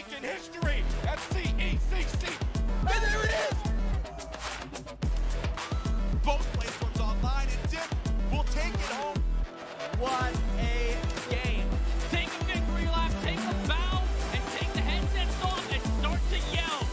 making history at CECC. And there it is! Both platforms online and Dip will take it home. What a game. Take a victory lap, take a bow, and take the headsets off and start to yell.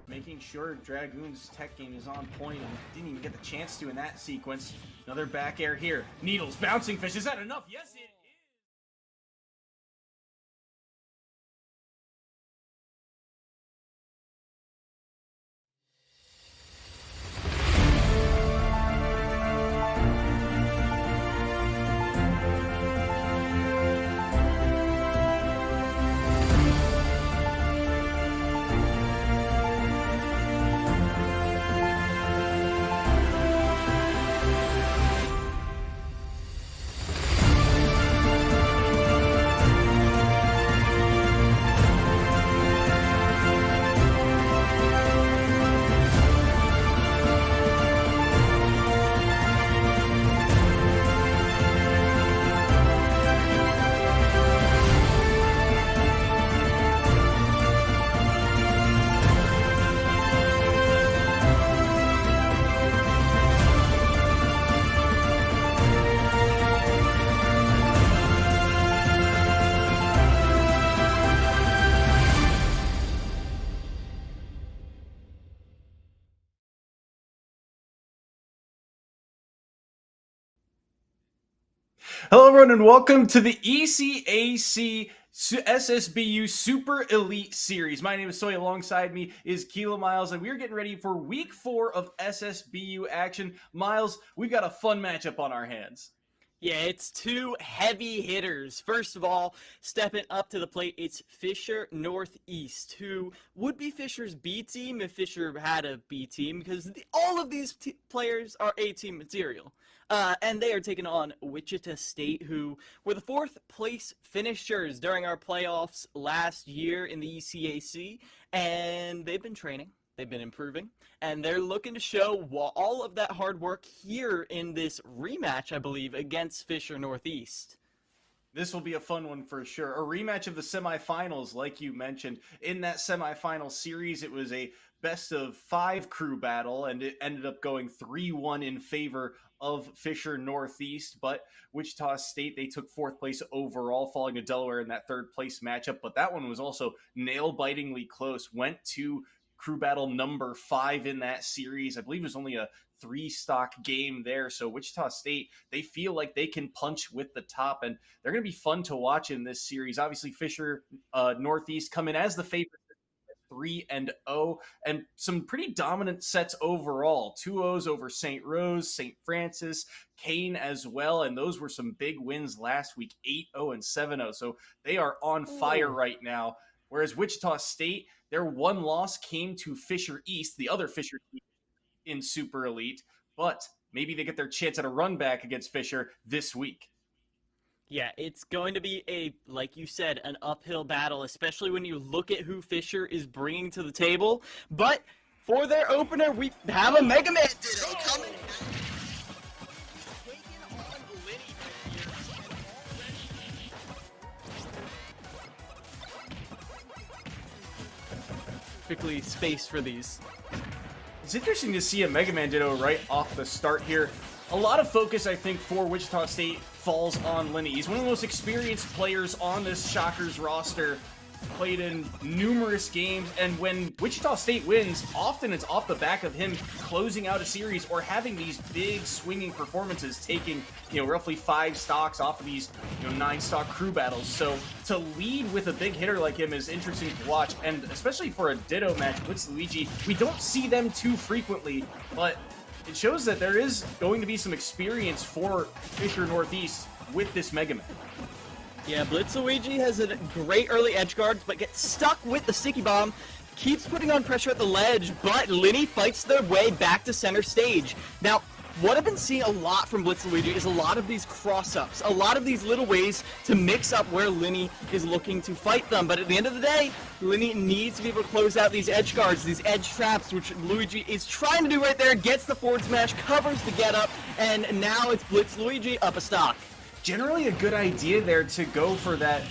Making sure Dragoon's tech game is on point and didn't even get the chance to in that sequence. Another back air here. Needles, bouncing fish. Is that enough? Yes, it is. Hello, everyone, and welcome to the ECAC SSBU Super Elite Series. My name is Soy. Alongside me is Keela Miles, and we're getting ready for Week 4 of SSBU action. Miles, we've got a fun matchup on our hands. Yeah, it's two heavy hitters. First of all, stepping up to the plate, it's Fisher Northeast, who would be Fisher's B team if Fisher had a B team, because all of these players are A team material. And they are taking on Wichita State, who were the 4th place finishers during our playoffs last year in the ECAC, and they've been training. They've been improving, and they're looking to show all of that hard work here in this rematch, I believe, against Fisher Northeast. This will be a fun one for sure. A rematch of the semifinals, like you mentioned. In that semifinal series, it was a best-of-5 crew battle, and it ended up going 3-1 in favor of Fisher Northeast. But Wichita State, they took 4th place overall, falling to Delaware in that 3rd place matchup. But that one was also nail-bitingly close. Went to crew battle number 5 in that series. I believe it was only a 3-stock game there. So Wichita State, they feel like they can punch with the top, and they're going to be fun to watch in this series. Obviously, Fisher Northeast come in as the favorite, 3-0, and some pretty dominant sets overall. 2-0s over St. Rose, St. Francis, Kane as well, and those were some big wins last week, 8-0 and 7-0. So they are on fire right now. Whereas Wichita State, their one loss came to Fisher East, the other Fisher team in Super Elite, but maybe they get their chance at a run back against Fisher this week. Yeah, it's going to be like you said, an uphill battle, especially when you look at who Fisher is bringing to the table. But for their opener, we have a Mega Man Ditto coming. Taking on Linny perfectly spaced for these. It's interesting to see a Mega Man Ditto right off the start here. A lot of focus, I think, for Wichita State falls on Linny. He's one of the most experienced players on this Shockers roster, played in numerous games, and when Wichita State wins, often it's off the back of him closing out a series or having these big swinging performances, taking, roughly 5 stocks off of these, 9-stock crew battles. So to lead with a big hitter like him is interesting to watch, and especially for a Ditto match with Luigi, we don't see them too frequently, but it shows that there is going to be some experience for Fisher Northeast with this Mega Man. Yeah, Blitzluigi has a great early edge guard, but gets stuck with the sticky bomb, keeps putting on pressure at the ledge, but Linny fights their way back to center stage. Now, what I've been seeing a lot from Blitzluigi is a lot of these cross-ups, a lot of these little ways to mix up where Linny is looking to fight them. But at the end of the day, Linny needs to be able to close out these edge guards, these edge traps, which Luigi is trying to do right there, gets the forward smash, covers the get up, and now it's Blitzluigi up a stock. Generally a good idea there to go for that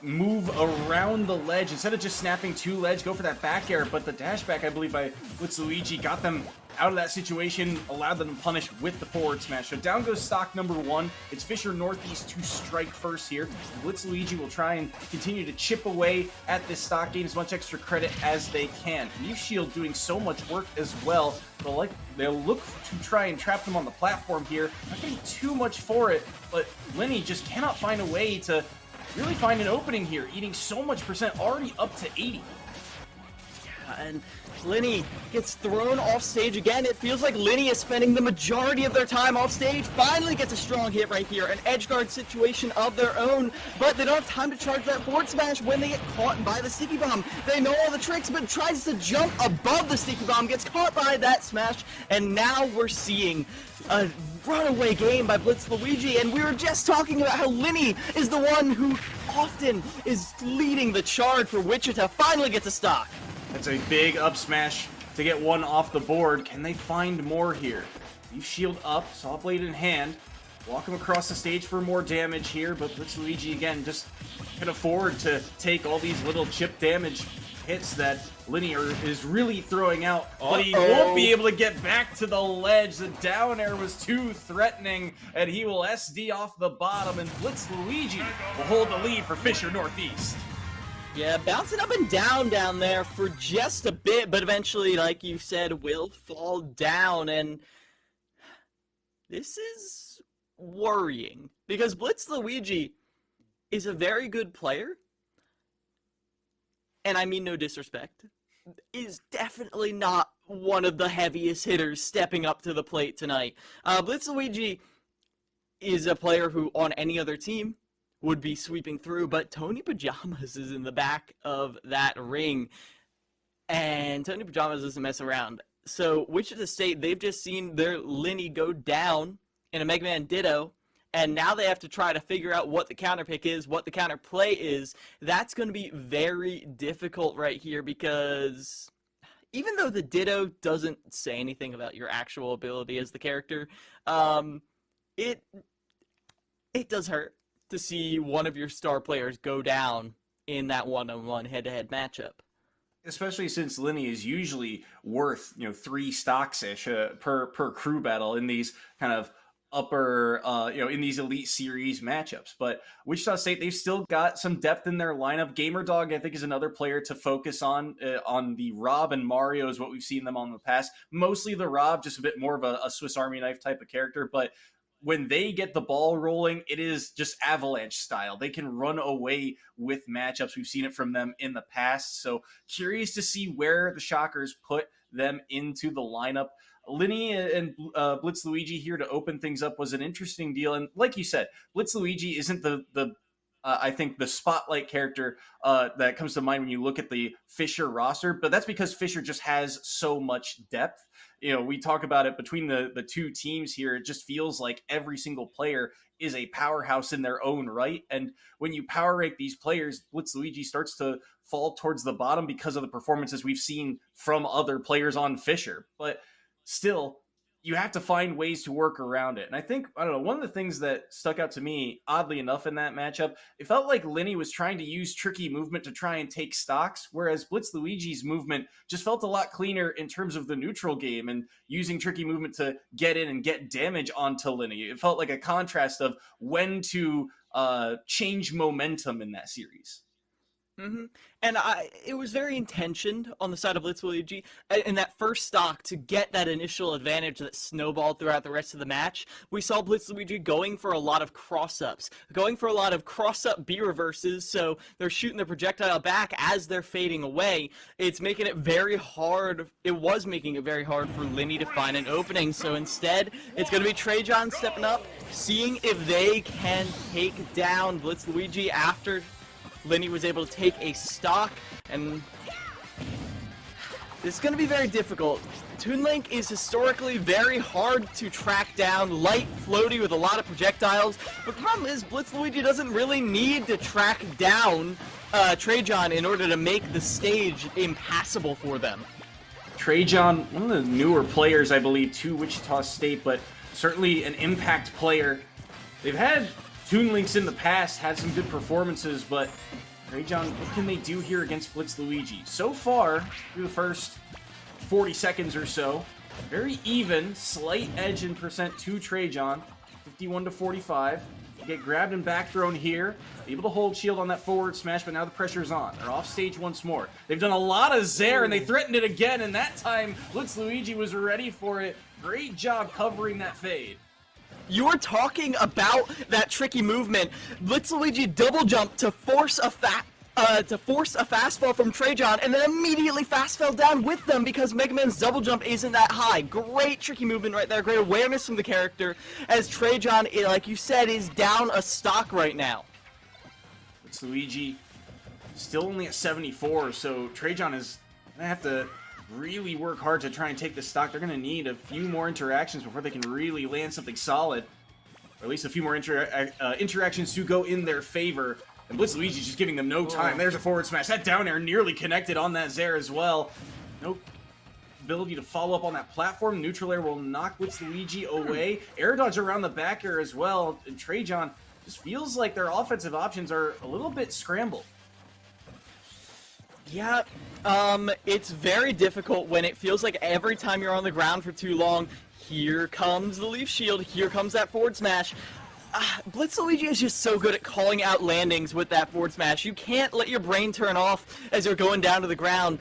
move around the ledge. Instead of just snapping to ledge, go for that back air, but the dash back, I believe, by Blitzluigi got them out of that situation, allowed them to punish with the forward smash. So down goes stock number 1. It's Fisher Northeast to strike first here. Blitzluigi will try and continue to chip away at this stock, gain as much extra credit as they can. Leaf Shield doing so much work as well. They'll look to try and trap them on the platform here. Not getting too much for it, but Linny just cannot find a way to really find an opening here, eating so much percent, already up to 80. And Linny gets thrown off stage again. It feels like Linny is spending the majority of their time off stage. Finally gets a strong hit right here. An edge guard situation of their own, but they don't have time to charge that forward smash when they get caught by the sticky bomb. They know all the tricks, but tries to jump above the sticky bomb, gets caught by that smash, and now we're seeing a runaway game by Blitzluigi, and we were just talking about how Linny is the one who often is leading the charge for Wichita. Finally gets a stock. That's a big up smash to get one off the board. Can they find more here? You shield up, saw blade in hand. Walk him across the stage for more damage here, but Blitzluigi again just can afford to take all these little chip damage hits that Linear is really throwing out. But he won't be able to get back to the ledge. The down air was too threatening, and he will SD off the bottom, and Blitzluigi will hold the lead for Fisher Northeast. Yeah, bouncing up and down there for just a bit, but eventually, like you said, will fall down, and this is worrying, because Blitzluigi is a very good player, and I mean no disrespect, is definitely not one of the heaviest hitters stepping up to the plate tonight. Blitzluigi is a player who, on any other team, would be sweeping through, but Tony Pajamas is in the back of that ring, and Tony Pajamas doesn't mess around. So Wichita State, they've just seen their Linny go down in a Mega Man Ditto, and now they have to try to figure out what the counter pick is, what the counter play is. That's going to be very difficult right here, because even though the Ditto doesn't say anything about your actual ability as the character, it does hurt to see one of your star players go down in that one-on-one head-to-head matchup. Especially since Linny is usually worth 3 stocks-ish per crew battle in these kind of upper in these elite series matchups. But Wichita State, they've still got some depth in their lineup. Gamerdog, I think, is another player to focus on the Rob and Mario is what we've seen them on in the past. Mostly the Rob, just a bit more of a Swiss Army knife type of character, but when they get the ball rolling, it is just avalanche style. They can run away with matchups. We've seen it from them in the past. So curious to see where the Shockers put them into the lineup. Linny and Blitz Luigi here to open things up was an interesting deal. And like you said, Blitz Luigi isn't I think the spotlight character that comes to mind when you look at the Fisher roster, but that's because Fisher just has so much depth. We talk about it between the two teams here. It just feels like every single player is a powerhouse in their own right. And when you power rank these players, Blitz Luigi starts to fall towards the bottom because of the performances we've seen from other players on Fisher. But still, you have to find ways to work around it. And I think, one of the things that stuck out to me, oddly enough, in that matchup, it felt like Linny was trying to use tricky movement to try and take stocks, whereas Blitz Luigi's movement just felt a lot cleaner in terms of the neutral game and using tricky movement to get in and get damage onto Linny. It felt like a contrast of when to change momentum in that series. Mm-hmm. And it was very intentioned on the side of Blitz Luigi in that first stock to get that initial advantage that snowballed throughout the rest of the match. We saw Blitz Luigi going for a lot of cross-ups, going for a lot of cross-up B-reverses, so they're shooting the projectile back as they're fading away. It's making it very hard. It was making it very hard for Linny to find an opening, so instead, it's going to be Trajan stepping up, seeing if they can take down Blitz Luigi after Linny was able to take a stock, and this is going to be very difficult. Toon Link is historically very hard to track down, light, floaty with a lot of projectiles, but the problem is Blitz Luigi doesn't really need to track down Trajan in order to make the stage impassable for them. Trajan, one of the newer players, I believe, to Wichita State, but certainly an impact player. They've had Toon Links in the past, had some good performances, but Trajan, what can they do here against Blitz Luigi? So far, through the first 40 seconds or so, very even, slight edge in percent to Trajan, 51-45. They get grabbed and back thrown here, able to hold shield on that forward smash, but now the pressure's on. They're off stage once more. They've done a lot of Zair, and they threatened it again, and that time, Blitz Luigi was ready for it. Great job covering that fade. You were talking about that tricky movement. Blitz Luigi double jump to force a fastfall from Trajan, and then immediately fast fell down with them because Mega Man's double jump isn't that high. Great tricky movement right there. Great awareness from the character as Trajan, like you said, is down a stock right now. Blitz Luigi still only at 74, so Trajan is gonna have to really work hard to try and take the stock. They're going to need a few more interactions before they can really land something solid. Or at least a few more interactions to go in their favor. And Blitz Luigi's just giving them no time. There's a forward smash. That down air nearly connected on that Zair as well. No ability to follow up on that platform. Neutral air will knock Blitz Luigi away. Air dodge around the back air as well. And Trajan just feels like their offensive options are a little bit scrambled. Yeah, it's very difficult when it feels like every time you're on the ground for too long, here comes the Leaf Shield, here comes that forward smash. Blitz Luigi is just so good at calling out landings with that forward smash. You can't let your brain turn off as you're going down to the ground.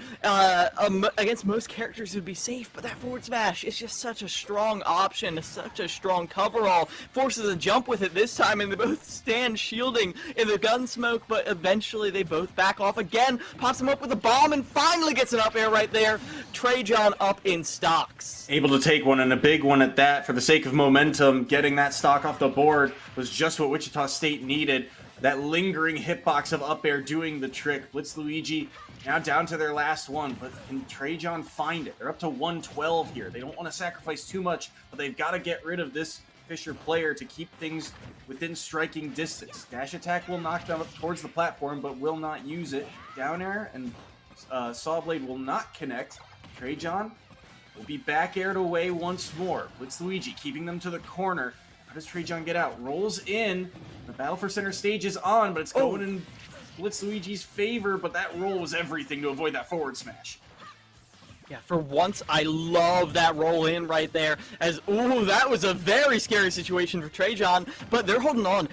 Against most characters, it would be safe, but that forward smash is just such a strong option, such a strong coverall. Forces a jump with it this time, and they both stand shielding in the gun smoke, but eventually they both back off again. Pops him up with a bomb, and finally gets an up air right there. Trajan up in stocks. Able to take one, and a big one at that, for the sake of momentum. Getting that stock off the board was just what Wichita State needed. That lingering hitbox of up air doing the trick. Blitz Luigi now down to their last one, but can Trajan find it? They're up to 112 here. They don't want to sacrifice too much, but they've got to get rid of this Fisher player to keep things within striking distance. Dash attack will knock them up towards the platform, but will not use it. Down air and Sawblade will not connect. Trajan will be back aired away once more. Blitz Luigi keeping them to the corner. How does Trajan get out? Rolls in. The battle for center stage is on, but it's going in Blitz Luigi's favor, but that roll was everything to avoid that forward smash. Yeah, for once, I love that roll in right there. Ooh, that was a very scary situation for Trajan, but they're holding on.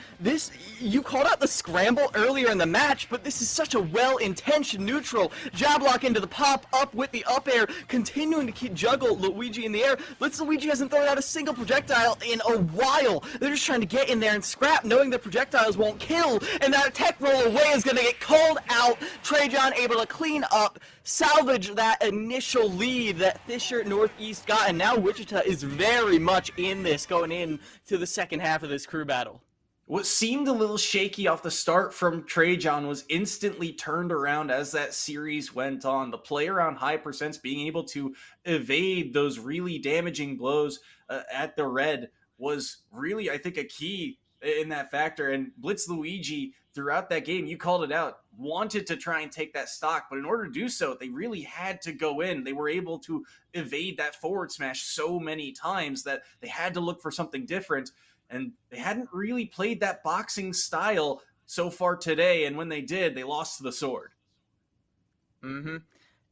You called out the scramble earlier in the match, but this is such a well-intentioned neutral. Jab lock into the pop, up with the up air, continuing to keep juggle Luigi in the air. Blitz Luigi hasn't thrown out a single projectile in a while. They're just trying to get in there and scrap, knowing the projectiles won't kill, and that tech roll away is going to get called out. Trajan able to clean up, salvage that initial lead that Fisher Northeast got, and now Wichita is very much in this going into the second half of this crew battle. What seemed a little shaky off the start from Trajan was instantly turned around as that series went on. The play around high percents, being able to evade those really damaging blows at the red was really, I think, a key in that factor. And Blitz Luigi, throughout that game, you called it out, wanted to try and take that stock, but in order to do so, they really had to go in. They were able to evade that forward smash so many times that they had to look for something different, and they hadn't really played that boxing style so far today, and when they did, they lost to the sword.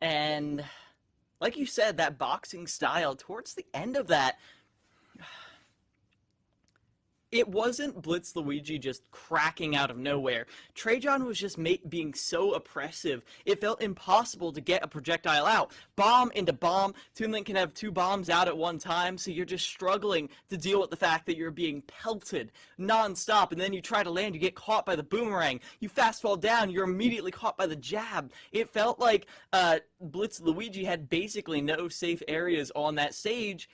And like you said, that boxing style, towards the end of that, it wasn't Blitz Luigi just cracking out of nowhere. Trajan was just being so oppressive, it felt impossible to get a projectile out. Bomb into bomb. Toon Link can have two bombs out at one time, so you're just struggling to deal with the fact that you're being pelted non-stop, and then you try to land, you get caught by the boomerang. You fast fall down, you're immediately caught by the jab. It felt like Blitz Luigi had basically no safe areas on that stage,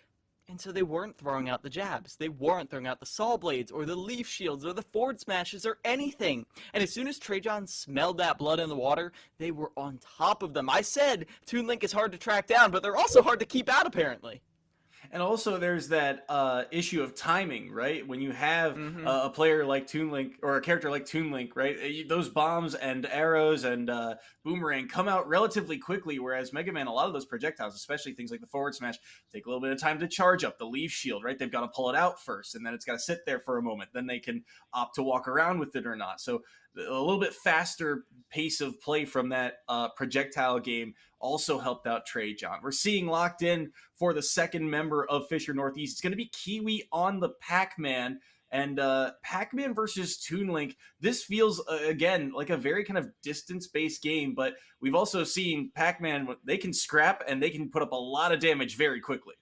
and so they weren't throwing out the jabs. They weren't throwing out the saw blades or the leaf shields or the forward smashes or anything. And as soon as Trajan smelled that blood in the water, they were on top of them. I said Toon Link is hard to track down, but they're also hard to keep out, apparently. And also there's that issue of timing, right? When you have a player like Toon Link, or a character like Toon Link, right? Those bombs and arrows and boomerang come out relatively quickly, whereas Mega Man, a lot of those projectiles, especially things like the forward smash, take a little bit of time to charge up. The leaf shield, right? They've got to pull it out first, and then it's got to sit there for a moment. Then they can opt to walk around with it or not. So a little bit faster pace of play from that projectile game also helped out Trajan. We're seeing locked in for the second member of Fisher Northeast. It's going to be Kiwi on the Pac-Man, and Pac-Man versus Toon Link. This feels, again, like a very kind of distance-based game, but we've also seen Pac-Man, they can scrap and they can put up a lot of damage very quickly.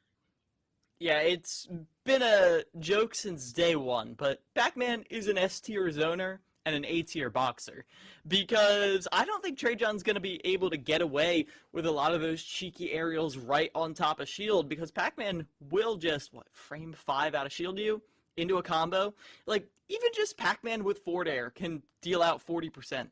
Yeah, it's been a joke since day one, but Pac-Man is an S-tier zoner and an A-tier boxer, because I don't think Trajan's going to be able to get away with a lot of those cheeky aerials right on top of shield, because Pac-Man will just, frame 5 out of shield you into a combo. Like, even just Pac-Man with forward air can deal out 40%.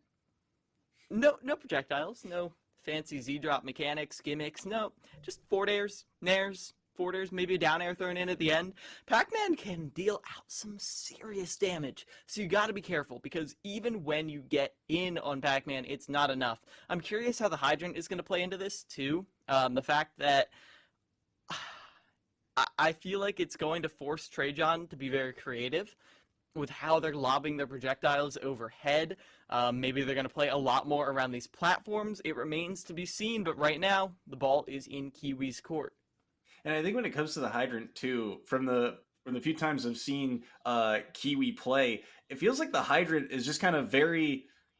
No projectiles, no fancy Z-drop mechanics, gimmicks, no, just forward airs, nairs, forward airs, maybe a down air thrown in at the end. Pac-Man can deal out some serious damage, so you gotta be careful, because even when you get in on Pac-Man, it's not enough. I'm curious how the Hydrant is going to play into this, too. The fact that I feel like it's going to force Trajan to be very creative with how they're lobbing their projectiles overhead. Maybe they're going to play a lot more around these platforms. It remains to be seen, but right now, the ball is in Kiwi's court. And I think when it comes to the Hydrant too, from the few times I've seen Kiwi play, it feels like the Hydrant is just kind of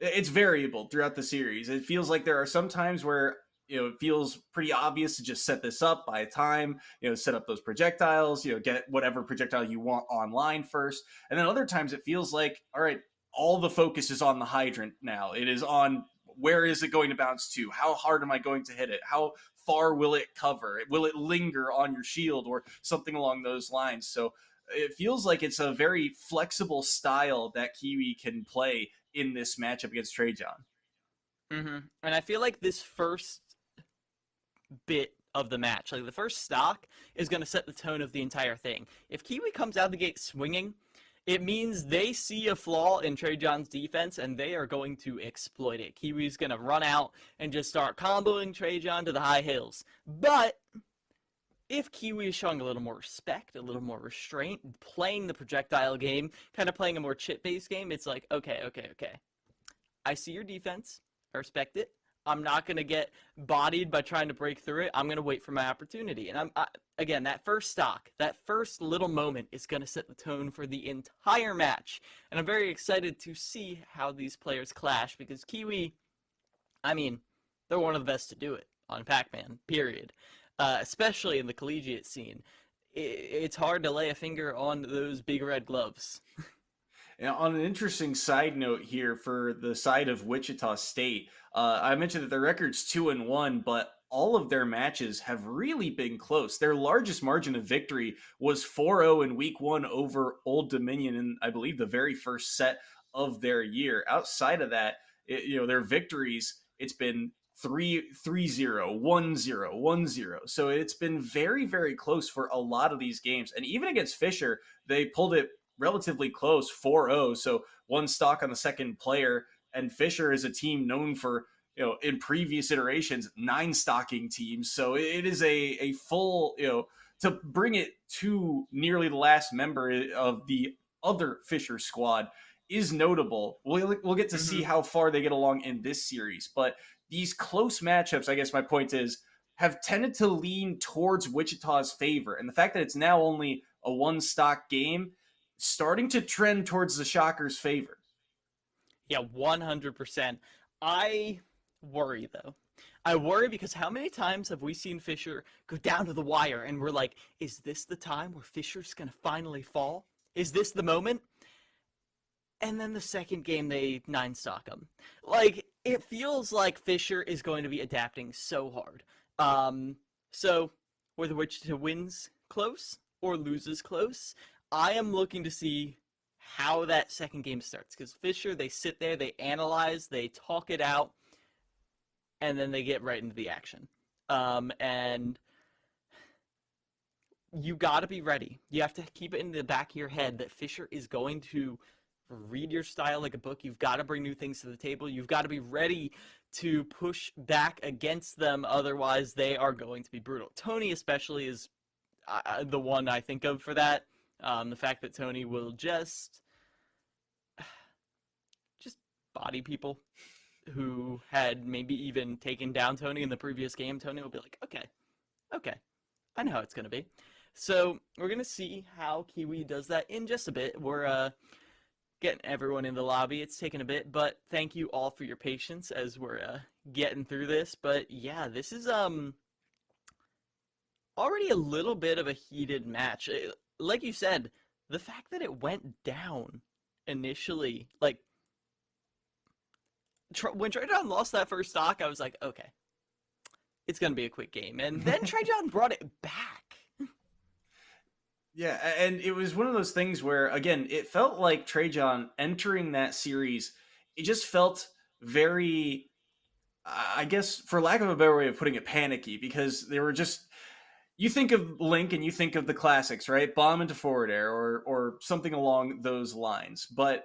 it's variable throughout the series. It feels like there are some times where, it feels pretty obvious to just set this up by time, set up those projectiles, get whatever projectile you want online first. And then other times it feels like, all right, all the focus is on the Hydrant now. It is on, where is it going to bounce to? How hard am I going to hit it? How far will it cover? Will it linger on your shield or something along those lines? So it feels like it's a very flexible style that Kiwi can play in this matchup against Trajan. And I feel like this first bit of the match, like the first stock, is going to set the tone of the entire thing. If Kiwi comes out of the gate swinging, It means they see a flaw in Trajan's defense, and they are going to exploit it. Kiwi's going to run out and just start comboing Trajan to the high hills. But if Kiwi is showing a little more respect, a little more restraint, playing the projectile game, kind of playing a more chip-based game, it's like, okay. I see your defense. I respect it. I'm not going to get bodied by trying to break through it. I'm going to wait for my opportunity. And again, that first stock, that first little moment is going to set the tone for the entire match. And I'm very excited to see how these players clash because Kiwi, I mean, they're one of the best to do it on Pac-Man, period. Especially in the collegiate scene. It's hard to lay a finger on those big red gloves. And on an interesting side note here for the side of Wichita State, I mentioned that their record's 2-1, but all of their matches have really been close. Their largest margin of victory was 4-0 in week 1 over Old Dominion in, I believe, the very first set of their year. Outside of that, their victories, it's been 3-0, 1-0, 1-0. So it's been very, very close for a lot of these games. And even against Fisher, they pulled it relatively close, 4-0. So one stock on the second player. And Fisher is a team known for, in previous iterations, 9 stocking teams. So it is a full, to bring it to nearly the last member of the other Fisher squad is notable. We'll get to see how far they get along in this series. But these close matchups, I guess my point is, have tended to lean towards Wichita's favor. And the fact that it's now only a 1 stock game, starting to trend towards the Shockers' favor. Yeah, 100%. I worry, though. I worry because how many times have we seen Fisher go down to the wire and we're like, is this the time where Fisher's going to finally fall? Is this the moment? And then the second game, they 9-stock him. Like, it feels like Fisher is going to be adapting so hard. So, whether Wichita wins close or loses close, I am looking to see how that second game starts. Because Fisher, they sit there, they analyze, they talk it out, and then they get right into the action. And you got to be ready. You have to keep it in the back of your head that Fisher is going to read your style like a book. You've got to bring new things to the table. You've got to be ready to push back against them. Otherwise, they are going to be brutal. Tony especially is the one I think of for that. The fact that Tony will just body people who had maybe even taken down Tony in the previous game. Tony will be like, okay, I know how it's going to be. So we're going to see how Kiwi does that in just a bit. We're getting everyone in the lobby. It's taken a bit, but thank you all for your patience as we're getting through this. But yeah, this is already a little bit of a heated match. Like you said, the fact that it went down initially, like when Trajan lost that first stock, I was like, okay, it's going to be a quick game. And then Trajan brought it back. Yeah, and it was one of those things where, again, it felt like Trajan entering that series, it just felt very, I guess, for lack of a better way of putting it, panicky, because they were just, you think of Link and you think of the classics, right? Bomb into forward air or something along those lines. But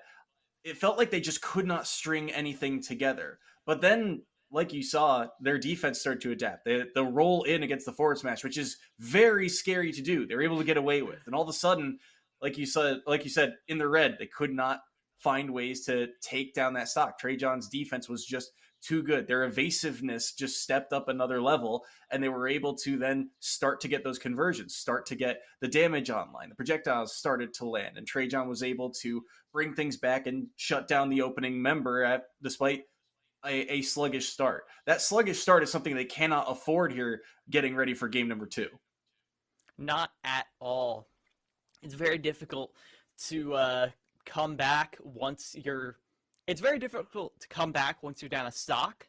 it felt like they just could not string anything together. But then, like you saw, their defense started to adapt. They'll roll in against the forward smash, which is very scary to do. They were able to get away with. And all of a sudden, like you said, in the red, they could not find ways to take down that stock. Trajan's defense was just too good. Their evasiveness just stepped up another level, and they were able to then start to get those conversions, start to get the damage online. The projectiles started to land, and Trajan was able to bring things back and shut down the opening member despite a sluggish start. That sluggish start is something they cannot afford here getting ready for game number 2. Not at all. It's very difficult to come back once you're... It's very difficult to come back once you're down a stock.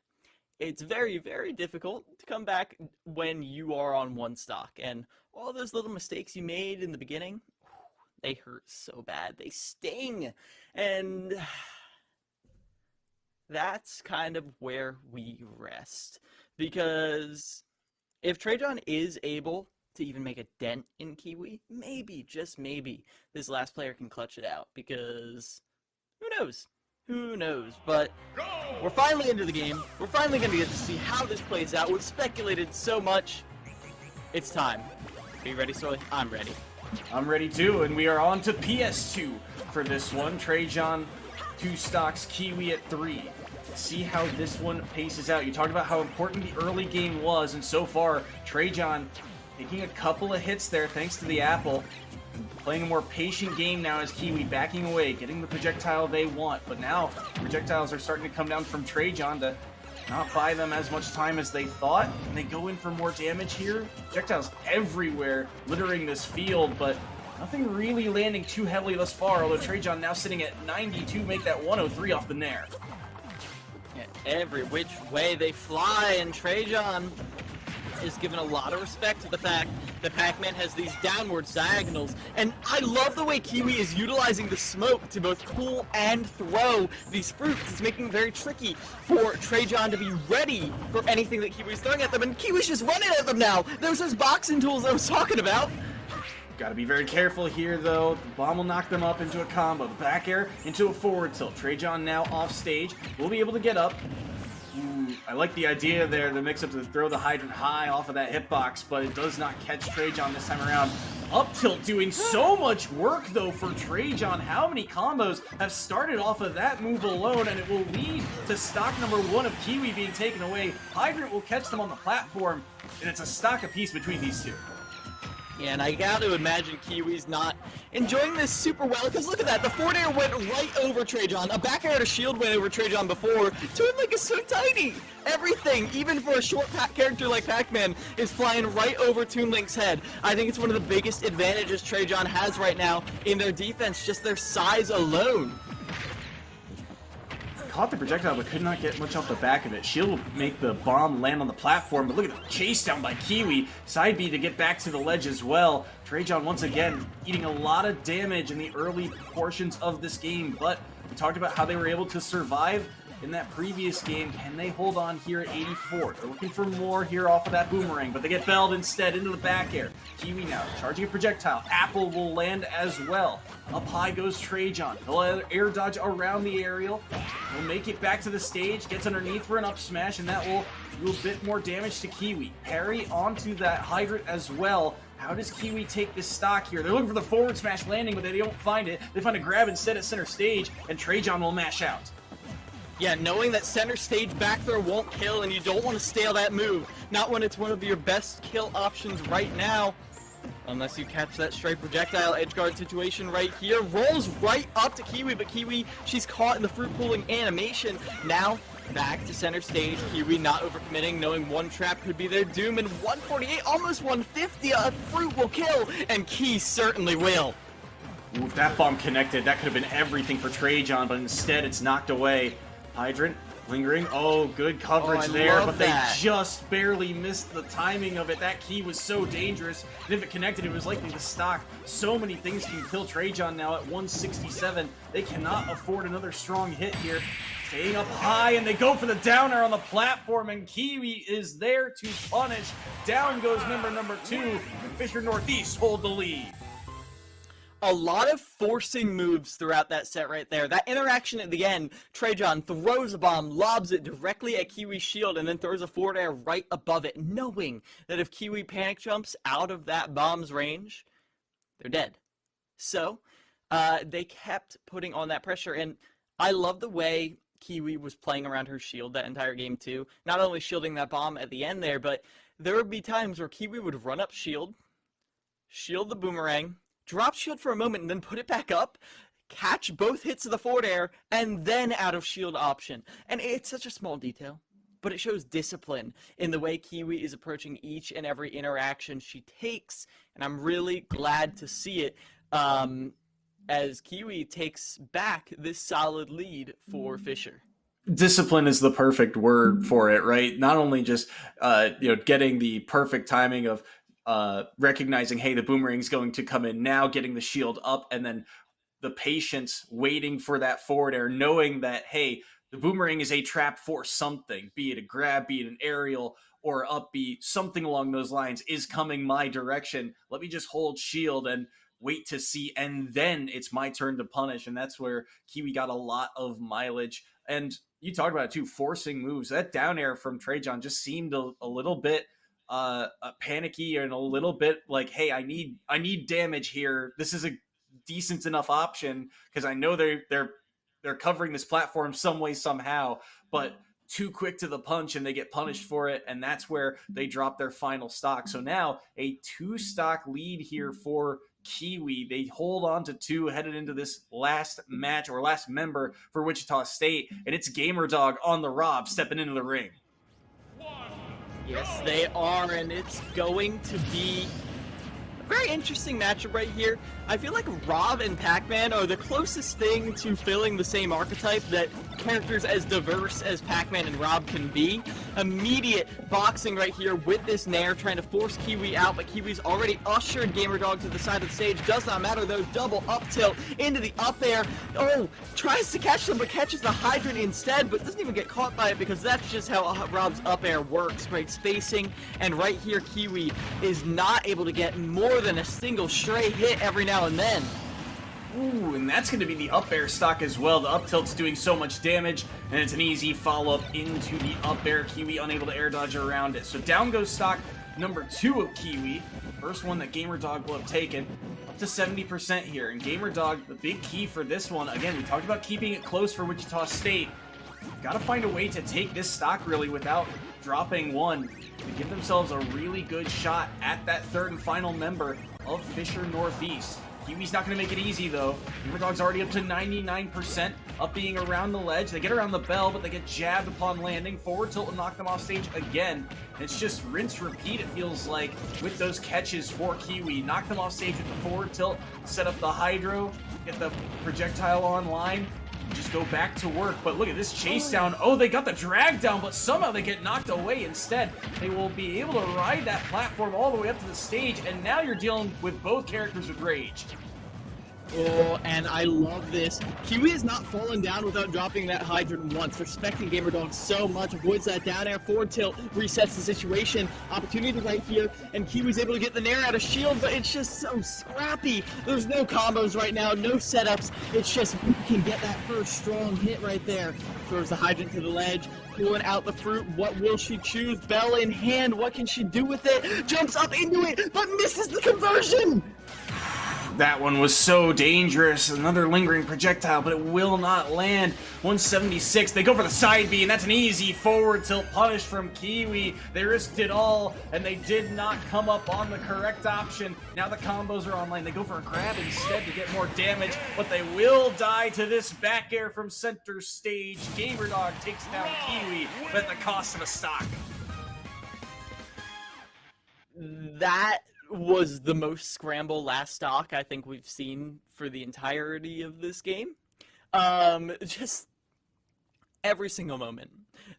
It's very, very difficult to come back when you are on 1 stock. And all those little mistakes you made in the beginning, they hurt so bad. They sting. And that's kind of where we rest. Because if Trajan is able to even make a dent in Kiwi, maybe, just maybe, this last player can clutch it out, because who knows? Who knows? But we're finally into the game. We're finally going to get to see how this plays out. We've speculated so much. It's time. Are you ready, Soy? I'm ready. I'm ready too, and we are on to PS2 for this one. Trajan, 2 stocks, Kiwi at 3. See how this one paces out. You talked about how important the early game was, and so far, Trajan taking a couple of hits there thanks to the apple. Playing a more patient game now as Kiwi backing away, getting the projectile they want. But now, projectiles are starting to come down from Trajan to not buy them as much time as they thought. And they go in for more damage here. Projectiles everywhere, littering this field, but nothing really landing too heavily thus far, although Trajan now sitting at 92, make that 103 off the Nair. Yeah, every which way they fly, and Trajan is given a lot of respect to the fact that Pac-Man has these downwards diagonals, and I love the way Kiwi is utilizing the smoke to both pull and throw these fruits. It's making it very tricky for Trajan to be ready for anything that Kiwi's throwing at them, and Kiwi's just running at them now! Those are those boxing tools I was talking about! Gotta be very careful here, though. The bomb will knock them up into a combo. The back air into a forward tilt. Trajan now off stage. Will be able to get up. I like the idea there, the mix-up to throw the hydrant high off of that hitbox, but it does not catch Trajan this time around. Up tilt doing so much work, though, for Trajan. How many combos have started off of that move alone, and it will lead to stock number 1 of Kiwi being taken away. Hydrant will catch them on the platform, and it's a stock apiece between these two. Yeah, and I gotta imagine Kiwi's not enjoying this super well, because look at that, the forward air went right over Trajan. A back air to shield went over Trajan before. Toon Link is so tiny! Everything, even for a short character like Pac-Man, is flying right over Toon Link's head. I think it's one of the biggest advantages Trajan has right now in their defense, just their size alone. Caught the projectile but could not get much off the back of it. Shield will make the bomb land on the platform, but look at the chase down by Kiwi. Side B to get back to the ledge as well. Trajan once again eating a lot of damage in the early portions of this game, but we talked about how they were able to survive in that previous game. Can they hold on here at 84? They're looking for more here off of that boomerang, but they get belled instead into the back air. Kiwi now charging a projectile. Apple will land as well. Up high goes Trajan. He'll air dodge around the aerial. He'll make it back to the stage, gets underneath for an up smash, and that will do a bit more damage to Kiwi. Parry onto that hydrant as well. How does Kiwi take this stock here? They're looking for the forward smash landing, but they don't find it. They find a grab instead at center stage, and Trajan will mash out. Yeah, knowing that center stage back throw won't kill, and you don't want to stale that move. Not when it's one of your best kill options right now. Unless you catch that straight projectile edgeguard situation right here. Rolls right up to Kiwi, but Kiwi, she's caught in the fruit pulling animation. Now, back to center stage. Kiwi not overcommitting, knowing one trap could be their doom. And 148, almost 150, a fruit will kill, and Key certainly will. Ooh, if that bomb connected, that could have been everything for Trajan, but instead it's knocked away. Hydrant lingering. Oh, good coverage there, but they just barely missed the timing of it. That key was so dangerous, and if it connected, it was likely to stock. So many things can kill Trajan now at 167. They cannot afford another strong hit here. Staying up high, and they go for the downer on the platform, and Kiwi is there to punish. Down goes member number 2. Fisher Northeast hold the lead. A lot of forcing moves throughout that set right there. That interaction at the end, Trajan throws a bomb, lobs it directly at Kiwi's shield, and then throws a forward air right above it, knowing that if Kiwi panic jumps out of that bomb's range, they're dead. So, they kept putting on that pressure, and I love the way Kiwi was playing around her shield that entire game too. Not only shielding that bomb at the end there, but there would be times where Kiwi would run up shield the boomerang, drop shield for a moment, and then put it back up, catch both hits of the forward air, and then out of shield option. And it's such a small detail, but it shows discipline in the way Kiwi is approaching each and every interaction she takes, and I'm really glad to see it as Kiwi takes back this solid lead for Fisher. Discipline is the perfect word for it, right? Not only just getting the perfect timing of recognizing, hey, the boomerang's going to come in now, getting the shield up, and then the patience waiting for that forward air, knowing that, hey, The boomerang is a trap for something, be it a grab, be it an aerial, or up B, something along those lines is coming my direction. Let me just hold shield and wait to see, and then it's my turn to punish. And that's where Kiwi got a lot of mileage. And you talked about it too, forcing moves. That down air from Trajan just seemed a little bit panicky and a little bit like, hey, I need damage here. This is a decent enough option because I know they're covering this platform some way somehow, but too quick to the punch and they get punished for it, and that's where they drop their final stock. So now a 2-stock lead here for Kiwi. They hold on to 2 headed into this last match or last member for Wichita State, and it's GamerDog on the Rob stepping into the ring. Yes, they are, and it's going to be a very interesting matchup right here. I feel like Rob and Pac-Man are the closest thing to filling the same archetype that characters as diverse as Pac-Man and Rob can be. Immediate boxing right here with this Nair, trying to force Kiwi out, but Kiwi's already ushered GamerDog to the side of the stage. Does not matter though, double up tilt into the up air. Oh, tries to catch them, but catches the hydrant instead, but doesn't even get caught by it because that's just how Rob's up air works. Great spacing, and right here Kiwi is not able to get more than a single stray hit every now and then. Ooh, and that's going to be the up air stock as well. The up tilt's doing so much damage, and it's an easy follow-up into the up air. Kiwi unable to air dodge around it. So down goes stock number 2 of Kiwi. First one that GamerDog will have taken. Up to 70% here. And GamerDog, the big key for this one, again, we talked about keeping it close for Wichita State. Got to find a way to take this stock really without dropping one to give themselves a really good shot at that third and final member of Fisher Northeast. Kiwi's not going to make it easy, though. GamerDog's already up to 99%, up being around the ledge. They get around the bell, but they get jabbed upon landing. Forward tilt and knock them off stage again. It's just rinse, repeat, it feels like, with those catches for Kiwi. Knock them off stage with the forward tilt, set up the hydro, get the projectile online, just go back to work. But look at this chase down. Oh, they got the drag down, but somehow they get knocked away instead. They will be able to ride that platform all the way up to the stage, and now you're dealing with both characters with rage. Oh, and I love this. Kiwi has not fallen down without dropping that hydrant once. Respecting GamerDog so much. Avoids that down air forward tilt. Resets the situation. Opportunity right here. And Kiwi's able to get the Nair out of shield, but it's just so scrappy. There's no combos right now. No setups. It's just we can get that first strong hit right there. Throws the hydrant to the ledge. Pulling out the fruit. What will she choose? Bell in hand. What can she do with it? Jumps up into it, but misses the conversion. That one was so dangerous. Another lingering projectile, but it will not land. 176. They go for the side B, and that's an easy forward tilt punish from Kiwi. They risked it all, and they did not come up on the correct option. Now the combos are online. They go for a grab instead to get more damage, but they will die to this back air from center stage. GamerDog takes down Kiwi, but at the cost of a stock. That was the most scramble last stock I think we've seen for the entirety of this game. Just every single moment.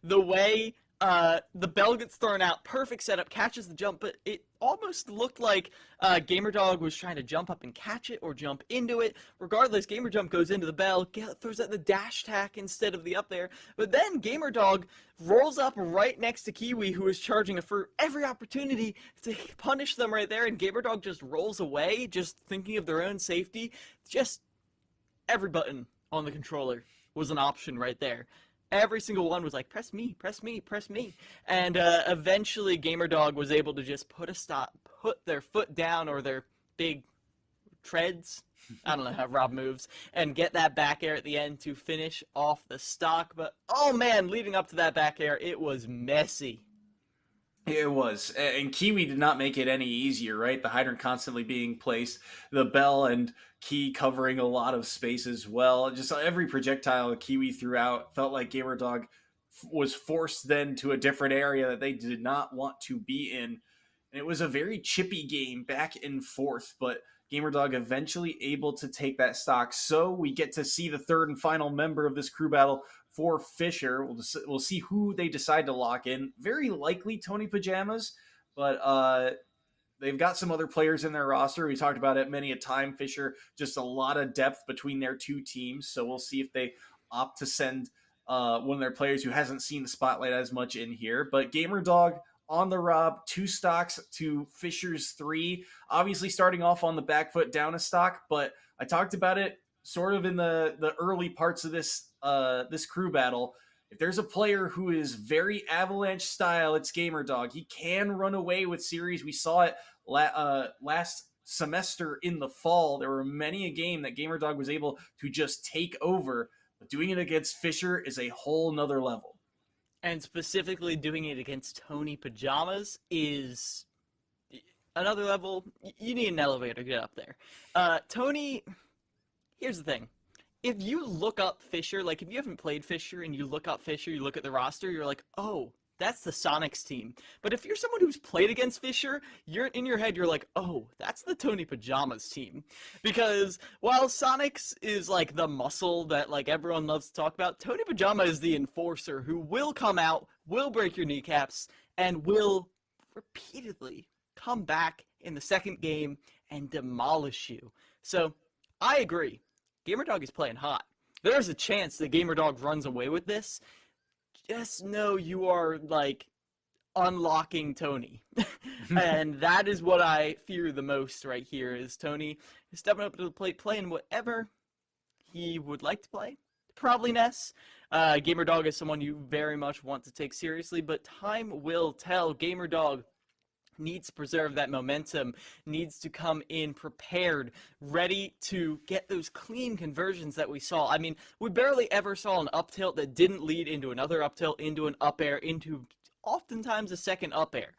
The way the bell gets thrown out, perfect setup, catches the jump, but it almost looked like GamerDog was trying to jump up and catch it or jump into it. Regardless, GamerJump goes into the bell, throws out the dash attack instead of the up there, but then GamerDog rolls up right next to Kiwi, who is charging for every opportunity to punish them right there, and GamerDog just rolls away, just thinking of their own safety. Just every button on the controller was an option right there. Every single one was like, press me, press me, press me. And eventually GamerDog was able to just put their foot down, or their big treads, I don't know how Rob moves, and get that back air at the end to finish off the stock. But, oh man, leading up to that back air, it was messy. It was, and Kiwi did not make it any easier, right? The hydrant constantly being placed, the bell and Key covering a lot of space as well. Just every projectile Kiwi threw out felt like GamerDog was forced then to a different area that they did not want to be in. And it was a very chippy game, back and forth, but GamerDog eventually able to take that stock. So we get to see the third and final member of this crew battle for Fisher. We'll see who they decide to lock in. Very likely Tony Pajamas, but they've got some other players in their roster. We talked about it many a time. Fisher, just a lot of depth between their two teams. So we'll see if they opt to send one of their players who hasn't seen the spotlight as much in here. But GamerDog on the rob, 2 stocks to Fisher's 3. Obviously starting off on the back foot, down a stock, but I talked about it sort of in the early parts of this this crew battle. If there's a player who is very Avalanche style, it's GamerDog. He can run away with series. We saw it last semester in the fall. There were many a game that GamerDog was able to just take over, but doing it against Fisher is a whole nother level. And specifically doing it against Tony Pajamas is another level. You need an elevator to get up there. Tony, here's the thing. If you look up Fisher, like if you haven't played Fisher and you look up Fisher, you look at the roster, you're like, oh, that's the Sonics team. But if you're someone who's played against Fisher, you're in your head, you're like, oh, that's the Tony Pajamas team. Because while Sonics is like the muscle that like everyone loves to talk about, Tony Pajama is the enforcer who will come out, will break your kneecaps, and will repeatedly come back in the second game and demolish you. So I agree. GamerDog is playing hot. There's a chance that GamerDog runs away with this. Just know you are, like, unlocking Tony. And that is what I fear the most right here, is Tony is stepping up to the plate, playing whatever he would like to play. Probably Ness. GamerDog is someone you very much want to take seriously, but time will tell. GamerDog needs to preserve that momentum, needs to come in prepared, ready to get those clean conversions that we saw. I mean, we barely ever saw an up tilt that didn't lead into another up tilt, into an up air, into oftentimes a second up air.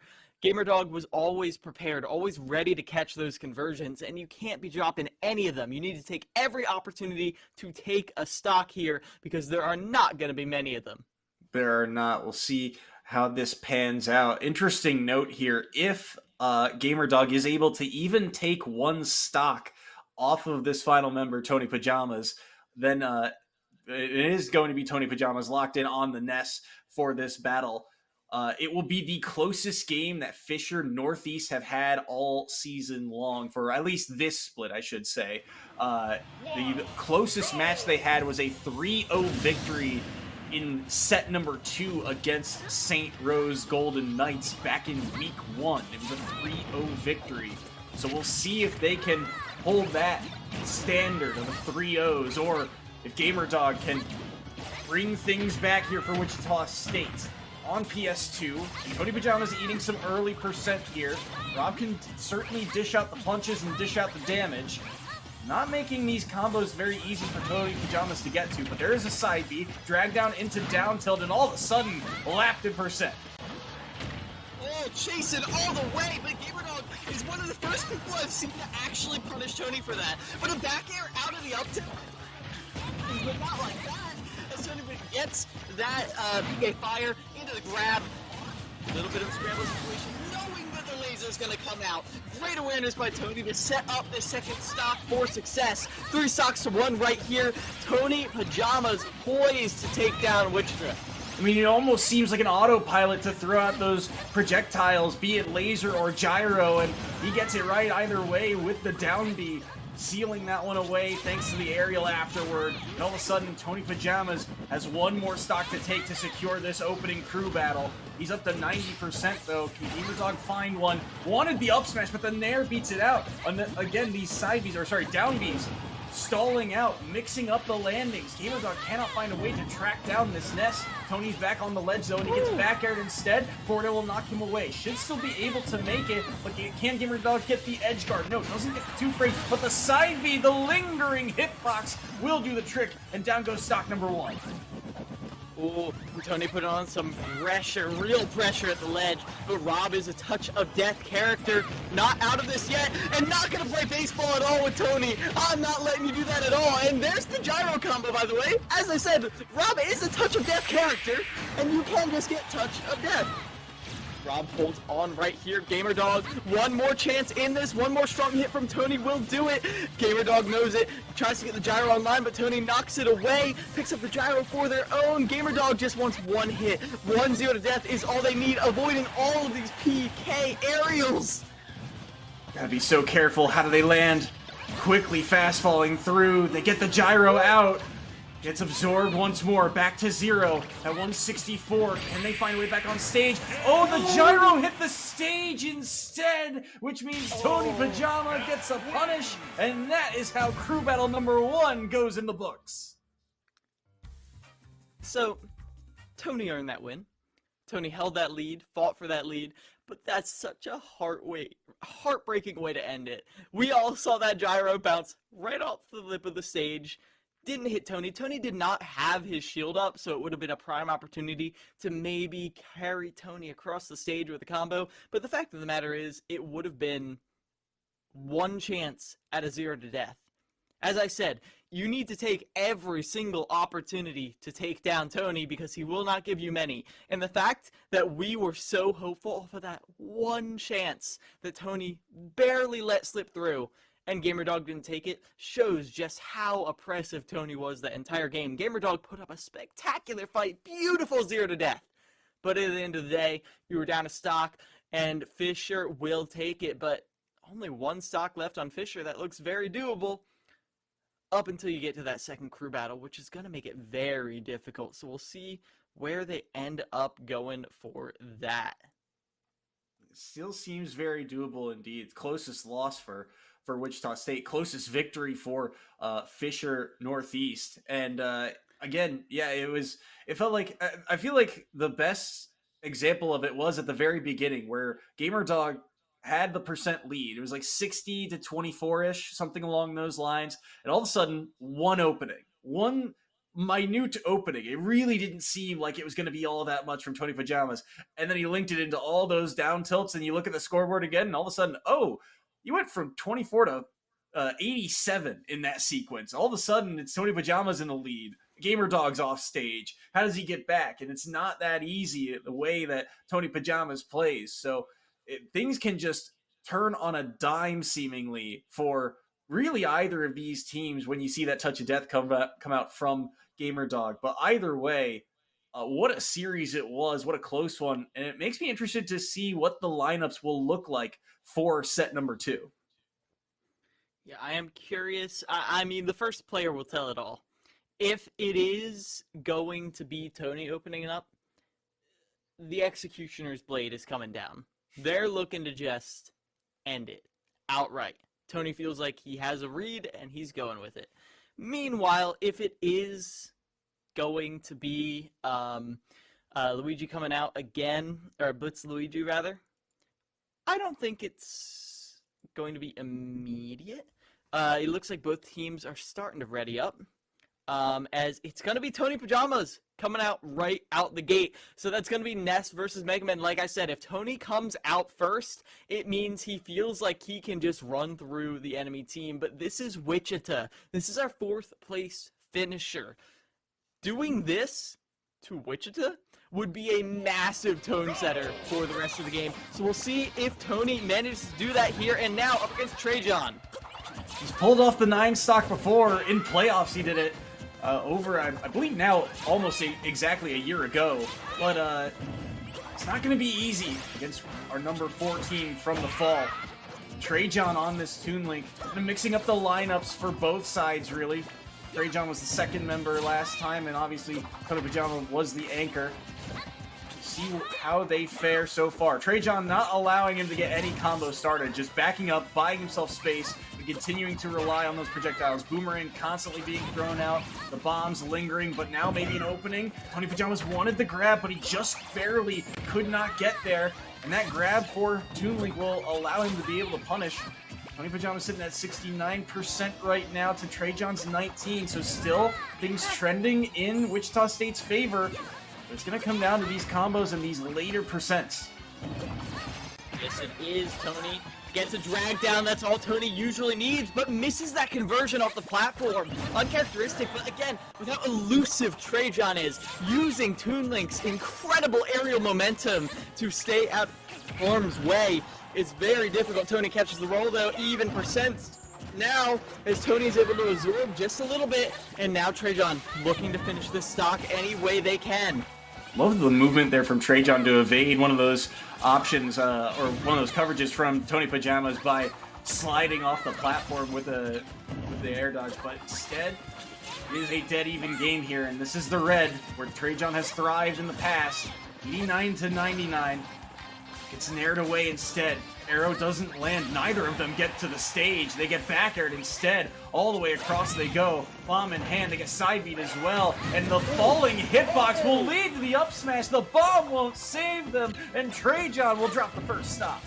GamerDog was always prepared, always ready to catch those conversions, and you can't be dropping any of them. You need to take every opportunity to take a stock here, because there are not going to be many of them. There are not. We'll see how this pans out. Interesting note here, if GamerDog is able to even take 1 stock off of this final member, Tony Pajamas, then it is going to be Tony Pajamas locked in on the Ness for this battle. It will be the closest game that Fisher Northeast have had all season long, for at least this split, I should say. The closest match they had was a 3-0 victory in set number 2 against St. Rose Golden Knights back in week 1. It was a 3-0 victory. So we'll see if they can hold that standard of the 3-0s, or if GamerDog can bring things back here for Wichita State. On PS2, Tony Pajamas eating some early percent here. Rob can certainly dish out the punches and dish out the damage. Not making these combos very easy for Tony Pajamas to get to, but there is a side B, drag down into down tilt, and all of a sudden, lapped in percent. Oh, chasing all the way, but GamerDog is one of the first people I've seen to actually punish Tony for that. But a back air out of the up tilt, but not like that. As Tony gets that PK fire into the grab, a little bit of a scramble situation, knowing that the laser is going to come out. Great awareness by Tony to set up the second stock for success. 3 stocks to 1 right here. Tony Pajamas poised to take down Wichita. I mean, it almost seems like an autopilot to throw out those projectiles, be it laser or gyro, and he gets it right either way with the down B, sealing that one away thanks to the aerial afterward. And all of a sudden, Tony Pajamas has 1 more stock to take to secure this opening crew battle. He's up to 90% though. Can GamerDog find one? Wanted the up smash, but the Nair beats it out. And then, again, these side Bs, or sorry, down Bs, stalling out, mixing up the landings. GamerDog cannot find a way to track down this Ness. Tony's back on the ledge though, and he gets back aired instead. Fordo will knock him away. Should still be able to make it, but can GamerDog get the edge guard? No, doesn't get the 2 frames, but the side B, the lingering hitbox, will do the trick, and down goes stock number 1. Ooh, Tony put on some pressure, real pressure at the ledge, but Rob is a touch of death character, not out of this yet, and not gonna play baseball at all with Tony. I'm not letting you do that at all, and there's the gyro combo, by the way. As I said, Rob is a touch of death character, and you can just get touch of death. Rob holds on right here. GamerDog, 1 more chance in this. 1 more strong hit from Tony will do it. GamerDog knows it. Tries to get the gyro online, but Tony knocks it away. Picks up the gyro for their own. GamerDog just wants 1 hit. 1-0 to death is all they need, avoiding all of these PK aerials. Gotta be so careful. How do they land? Quickly fast falling through. They get the gyro out. Gets absorbed once more, back to 0 at 164. Can they find a way back on stage? Oh, the gyro hit the stage instead, which means Tony Pajama gets a punish, and that is how crew battle number 1 goes in the books. So, Tony earned that win. Tony held that lead, fought for that lead, but that's such a heartbreaking way to end it. We all saw that gyro bounce right off the lip of the stage. Didn't hit Tony. Tony did not have his shield up, so it would have been a prime opportunity to maybe carry Tony across the stage with a combo. But the fact of the matter is, it would have been one chance at a 0 to death. As I said, you need to take every single opportunity to take down Tony because he will not give you many. And the fact that we were so hopeful for that one chance that Tony barely let slip through and GamerDog didn't take it shows just how oppressive Tony was that entire game. GamerDog put up a spectacular fight, beautiful 0 to death. But at the end of the day, you were down a stock, and Fisher will take it. But only one stock left on Fisher. That looks very doable up until you get to that second crew battle, which is going to make it very difficult. So we'll see where they end up going for that. It still seems very doable indeed. Closest loss for Wichita State, closest victory for Fisher Northeast. And again, yeah, it felt like, I feel like the best example of it was at the very beginning where GamerDog had the percent lead. It was like 60 to 24-ish, something along those lines. And all of a sudden, one minute opening. It really didn't seem like it was going to be all that much from Tony Pajamas. And then he linked it into all those down tilts, and you look at the scoreboard again, and all of a sudden, oh, you went from 24 to 87 in that sequence. All of a sudden, it's Tony Pajamas in the lead. GamerDog's off stage. How does he get back? And it's not that easy the way that Tony Pajamas plays. So things can just turn on a dime seemingly for really either of these teams when you see that touch of death come out from GamerDog. But either way, what a series it was. What a close one. And it makes me interested to see what the lineups will look like for set number 2. Yeah, I am curious. I mean, the first player will tell it all. If it is going to be Tony opening it up, the Executioner's blade is coming down. They're looking to just end it outright. Tony feels like he has a read, and he's going with it. Meanwhile, if it is going to be Luigi coming out again, or Blitz Luigi rather, I don't think it's going to be immediate. It looks like both teams are starting to ready up, as it's going to be Tony Pajamas coming out right out the gate. So that's going to be Ness versus Mega Man. Like I said, if Tony comes out first, it means he feels like he can just run through the enemy team. But this is Wichita. This is our 4th place finisher. Doing this to Wichita would be a massive tone setter for the rest of the game. So we'll see if Tony manages to do that here and now up against Trajan. He's pulled off the 9 stock before. In playoffs, he did it over, I believe now, almost exactly a year ago. But it's not going to be easy against our number 14 from the fall. Trajan on this Toon Link, mixing up the lineups for both sides, really. Trajan was the second member last time, and obviously Tony Pajama was the anchor. See how they fare so far. Trajan not allowing him to get any combo started, just backing up, buying himself space, and continuing to rely on those projectiles. Boomerang constantly being thrown out, the bombs lingering, but now maybe an opening. Tony Pajamas wanted the grab, but he just barely could not get there. And that grab for Toon Link will allow him to be able to punish. Tony Pajamas sitting at 69% right now to Trajan's 19, so still things trending in Wichita State's favor. But it's going to come down to these combos and these later percents. Yes, it is. Tony gets a drag down. That's all Tony usually needs, but misses that conversion off the platform. Uncharacteristic, but again, with how elusive Trajan is, using Toon Link's incredible aerial momentum to stay out of harm's way. It's very difficult. Tony catches the roll, though. Even percents now, as Tony's able to absorb just a little bit, and now Trajan looking to finish this stock any way they can. Love the movement there from Trajan to evade one of those options, or one of those coverages from Tony Pajamas by sliding off the platform with the air dodge, but instead It is a dead even game here, and this is the red, where Trajan has thrived in the past. 89 to 99. Gets nared away instead. Arrow doesn't land. Neither of them get to the stage. They get back aired instead. All the way across they go. Bomb in hand. They get side beat as well. And the falling hitbox will lead to the up smash. The bomb won't save them. And Trajan will drop the first stop.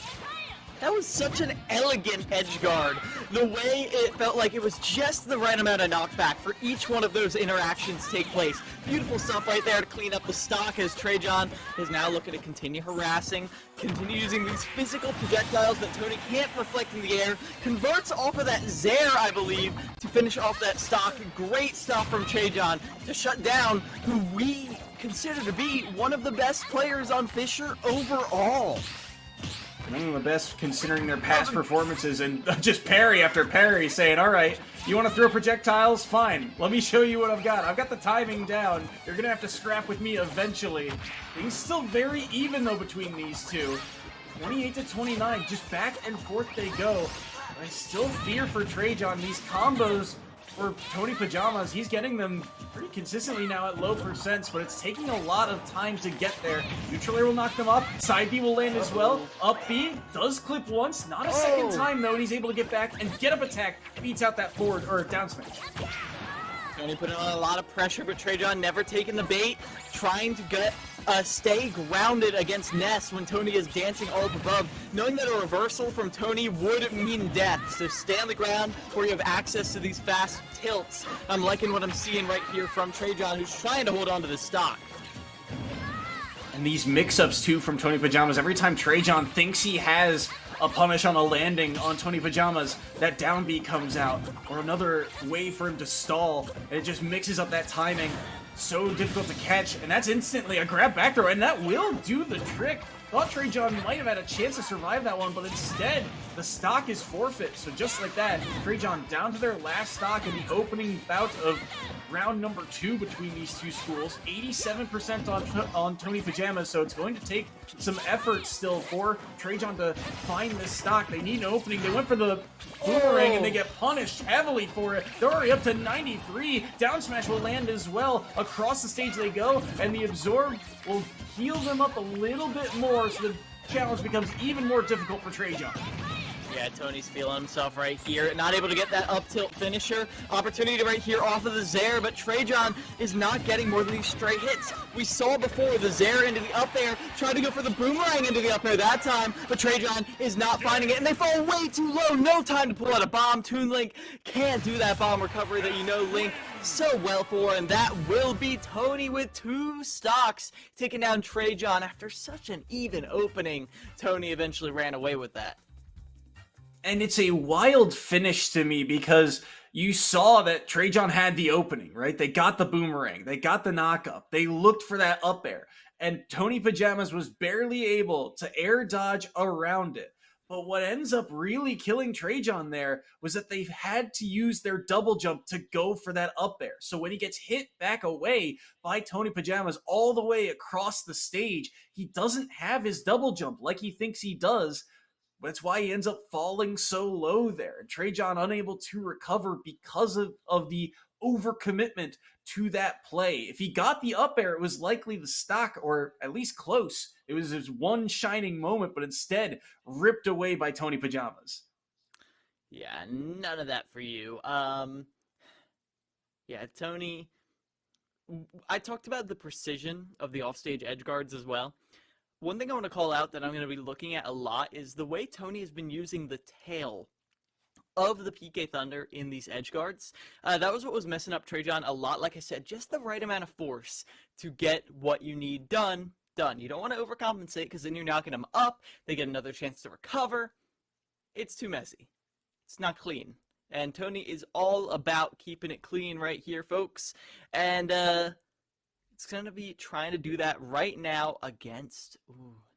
That was such an elegant edge guard. The way it felt like it was just the right amount of knockback for each one of those interactions take place. Beautiful stuff right there to clean up the stock as Trajan is now looking to continue harassing, continue using these physical projectiles that Tony can't reflect in the air, converts off of that Zaire, I believe, to finish off that stock. Great stuff from Trajan to shut down who we consider to be one of the best players on Fisher overall. One of the best considering their past performances, and just parry after parry saying, all right, you want to throw projectiles? Fine. Let me show you what I've got. I've got the timing down. You're going to have to scrap with me eventually. Things still very even, though, between these two. 28 to 29, just back and forth they go. I still fear for Trajan. These combos for Tony Pajamas, he's getting them pretty consistently now at low percents, but it's taking a lot of time to get there. Neutral air will knock them up. Side B will land as well. Up B does clip once, not a second time though, and he's able to get back and get up attack. Beats out that forward or down smash. Tony putting on a lot of pressure, but Trajan never taking the bait, trying to get stay grounded against Ness when Tony is dancing all up above, knowing that a reversal from Tony would mean death. So stay on the ground where you have access to these fast tilts. I'm liking what I'm seeing right here from Trajan, who's trying to hold on to the stock. And these mix-ups too from Tony Pajamas. Every time Trajan thinks he has a punish on a landing on Tony Pajamas, that down B comes out, or another way for him to stall, and it just mixes up that timing. So difficult to catch, and that's instantly a grab back throw, and that will do the trick. Thought Trajan might have had a chance to survive that one, but instead, the stock is forfeit. So just like that, Trajan down to their last stock in the opening bout of round number 2 between these two schools. 87% on Tony Pajamas, so it's going to take some effort still for Trajan to find this stock. They need an opening. They went for the boomerang, and they get punished heavily for it. They're already up to 93. Down smash will land as well. Across the stage they go, and the absorb will heal them up a little bit more, so the challenge becomes even more difficult for Trajan. Yeah, Tony's feeling himself right here. Not able to get that up tilt finisher. Opportunity right here off of the Zaire, but Trajan is not getting more than these straight hits. We saw before the Zaire into the up air, tried to go for the boomerang into the up air that time, but Trajan is not finding it, and they fall way too low. No time to pull out a bomb. Toon Link can't do that bomb recovery that you know Link so well for, and that will be Tony with 2 stocks, taking down Trajan after such an even opening. Tony eventually ran away with that. And it's a wild finish to me because you saw that Trajan had the opening, right? They got the boomerang. They got the knockup. They looked for that up air. And Tony Pajamas was barely able to air dodge around it. But what ends up really killing Trajan there was that they had to use their double jump to go for that up air. So when he gets hit back away by Tony Pajamas all the way across the stage, he doesn't have his double jump like he thinks he does. That's why he ends up falling so low there. And Trajan unable to recover because of the overcommitment to that play. If he got the up air, it was likely the stock, or at least close. It was his one shining moment, but instead ripped away by Tony Pajamas. Yeah, none of that for you. Yeah, Tony, I talked about the precision of the offstage edge guards as well. One thing I want to call out that I'm going to be looking at a lot is the way Tony has been using the tail of the PK Thunder in these edge guards. That was what was messing up Trajan a lot. Like I said, just the right amount of force to get what you need done. You don't want to overcompensate because then you're knocking them up. They get another chance to recover. It's too messy. It's not clean. And Tony is all about keeping it clean right here, folks. And it's going to be trying to do that right now against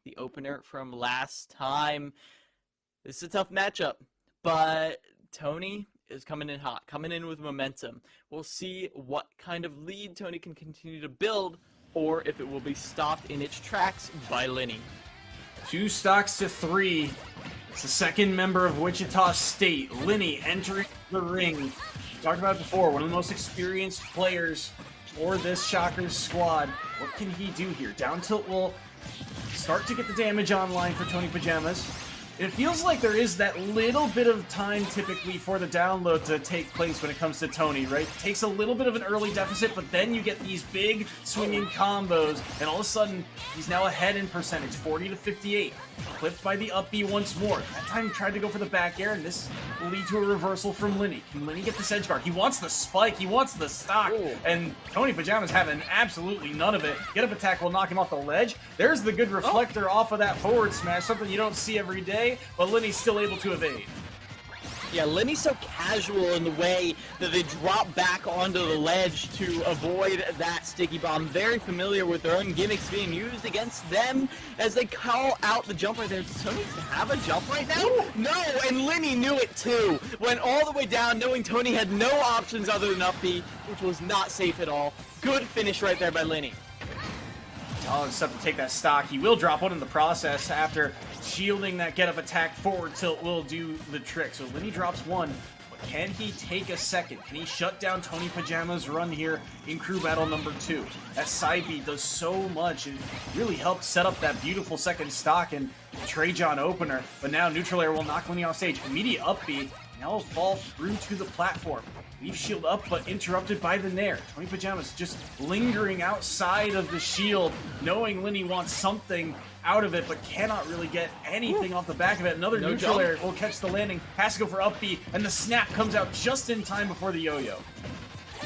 the opener from last time. This is a tough matchup, but Tony is coming in hot, coming in with momentum. We'll see what kind of lead Tony can continue to build, or if it will be stopped in its tracks by Lenny. 2 stocks to 3. It's the second member of Wichita State, Lenny, entering the ring. talked about it before, one of the most experienced players for this Shockers squad. What can he do here? Down tilt will start to get the damage online for Tony Pajamas. It feels like there is that little bit of time typically for the download to take place when it comes to Tony, right? It takes a little bit of an early deficit, but then you get these big swinging combos, and all of a sudden, he's now ahead in percentage, 40 to 58. Clipped by the up B once more. That time he tried to go for the back air, and this will lead to a reversal from Linny. Can Linny get this edge guard? He wants the spike, he wants the stock, and Tony Pajamas having absolutely none of it. Get up attack will knock him off the ledge. There's the good reflector off of that forward smash, something you don't see every day, but Linny's still able to evade. Yeah, Linny's so casual in the way that they drop back onto the ledge to avoid that sticky bomb. Very familiar with their own gimmicks being used against them as they call out the jump right there. Does Tony have a jump right now? No, and Linny knew it too. Went all the way down knowing Tony had no options other than up B, which was not safe at all. Good finish right there by Linny. Talented up to take that stock. He will drop one in the process after shielding that get-up attack. Forward tilt will do the trick. So Linny drops one, but can he take a second? Can he shut down Tony Pajamas' run here in crew battle number 2? That side B does so much. It really helped set up that beautiful second stock and Trajan opener. But now neutral air will knock Linny off stage. Immediate up B. Now will fall through to the platform. Leaf shield up, but interrupted by the Nair. Tony Pajamas just lingering outside of the shield, knowing Linny wants something out of it, but cannot really get anything off the back of it. Another neutral air will catch the landing. Has to go for up B, and the snap comes out just in time before the yo-yo.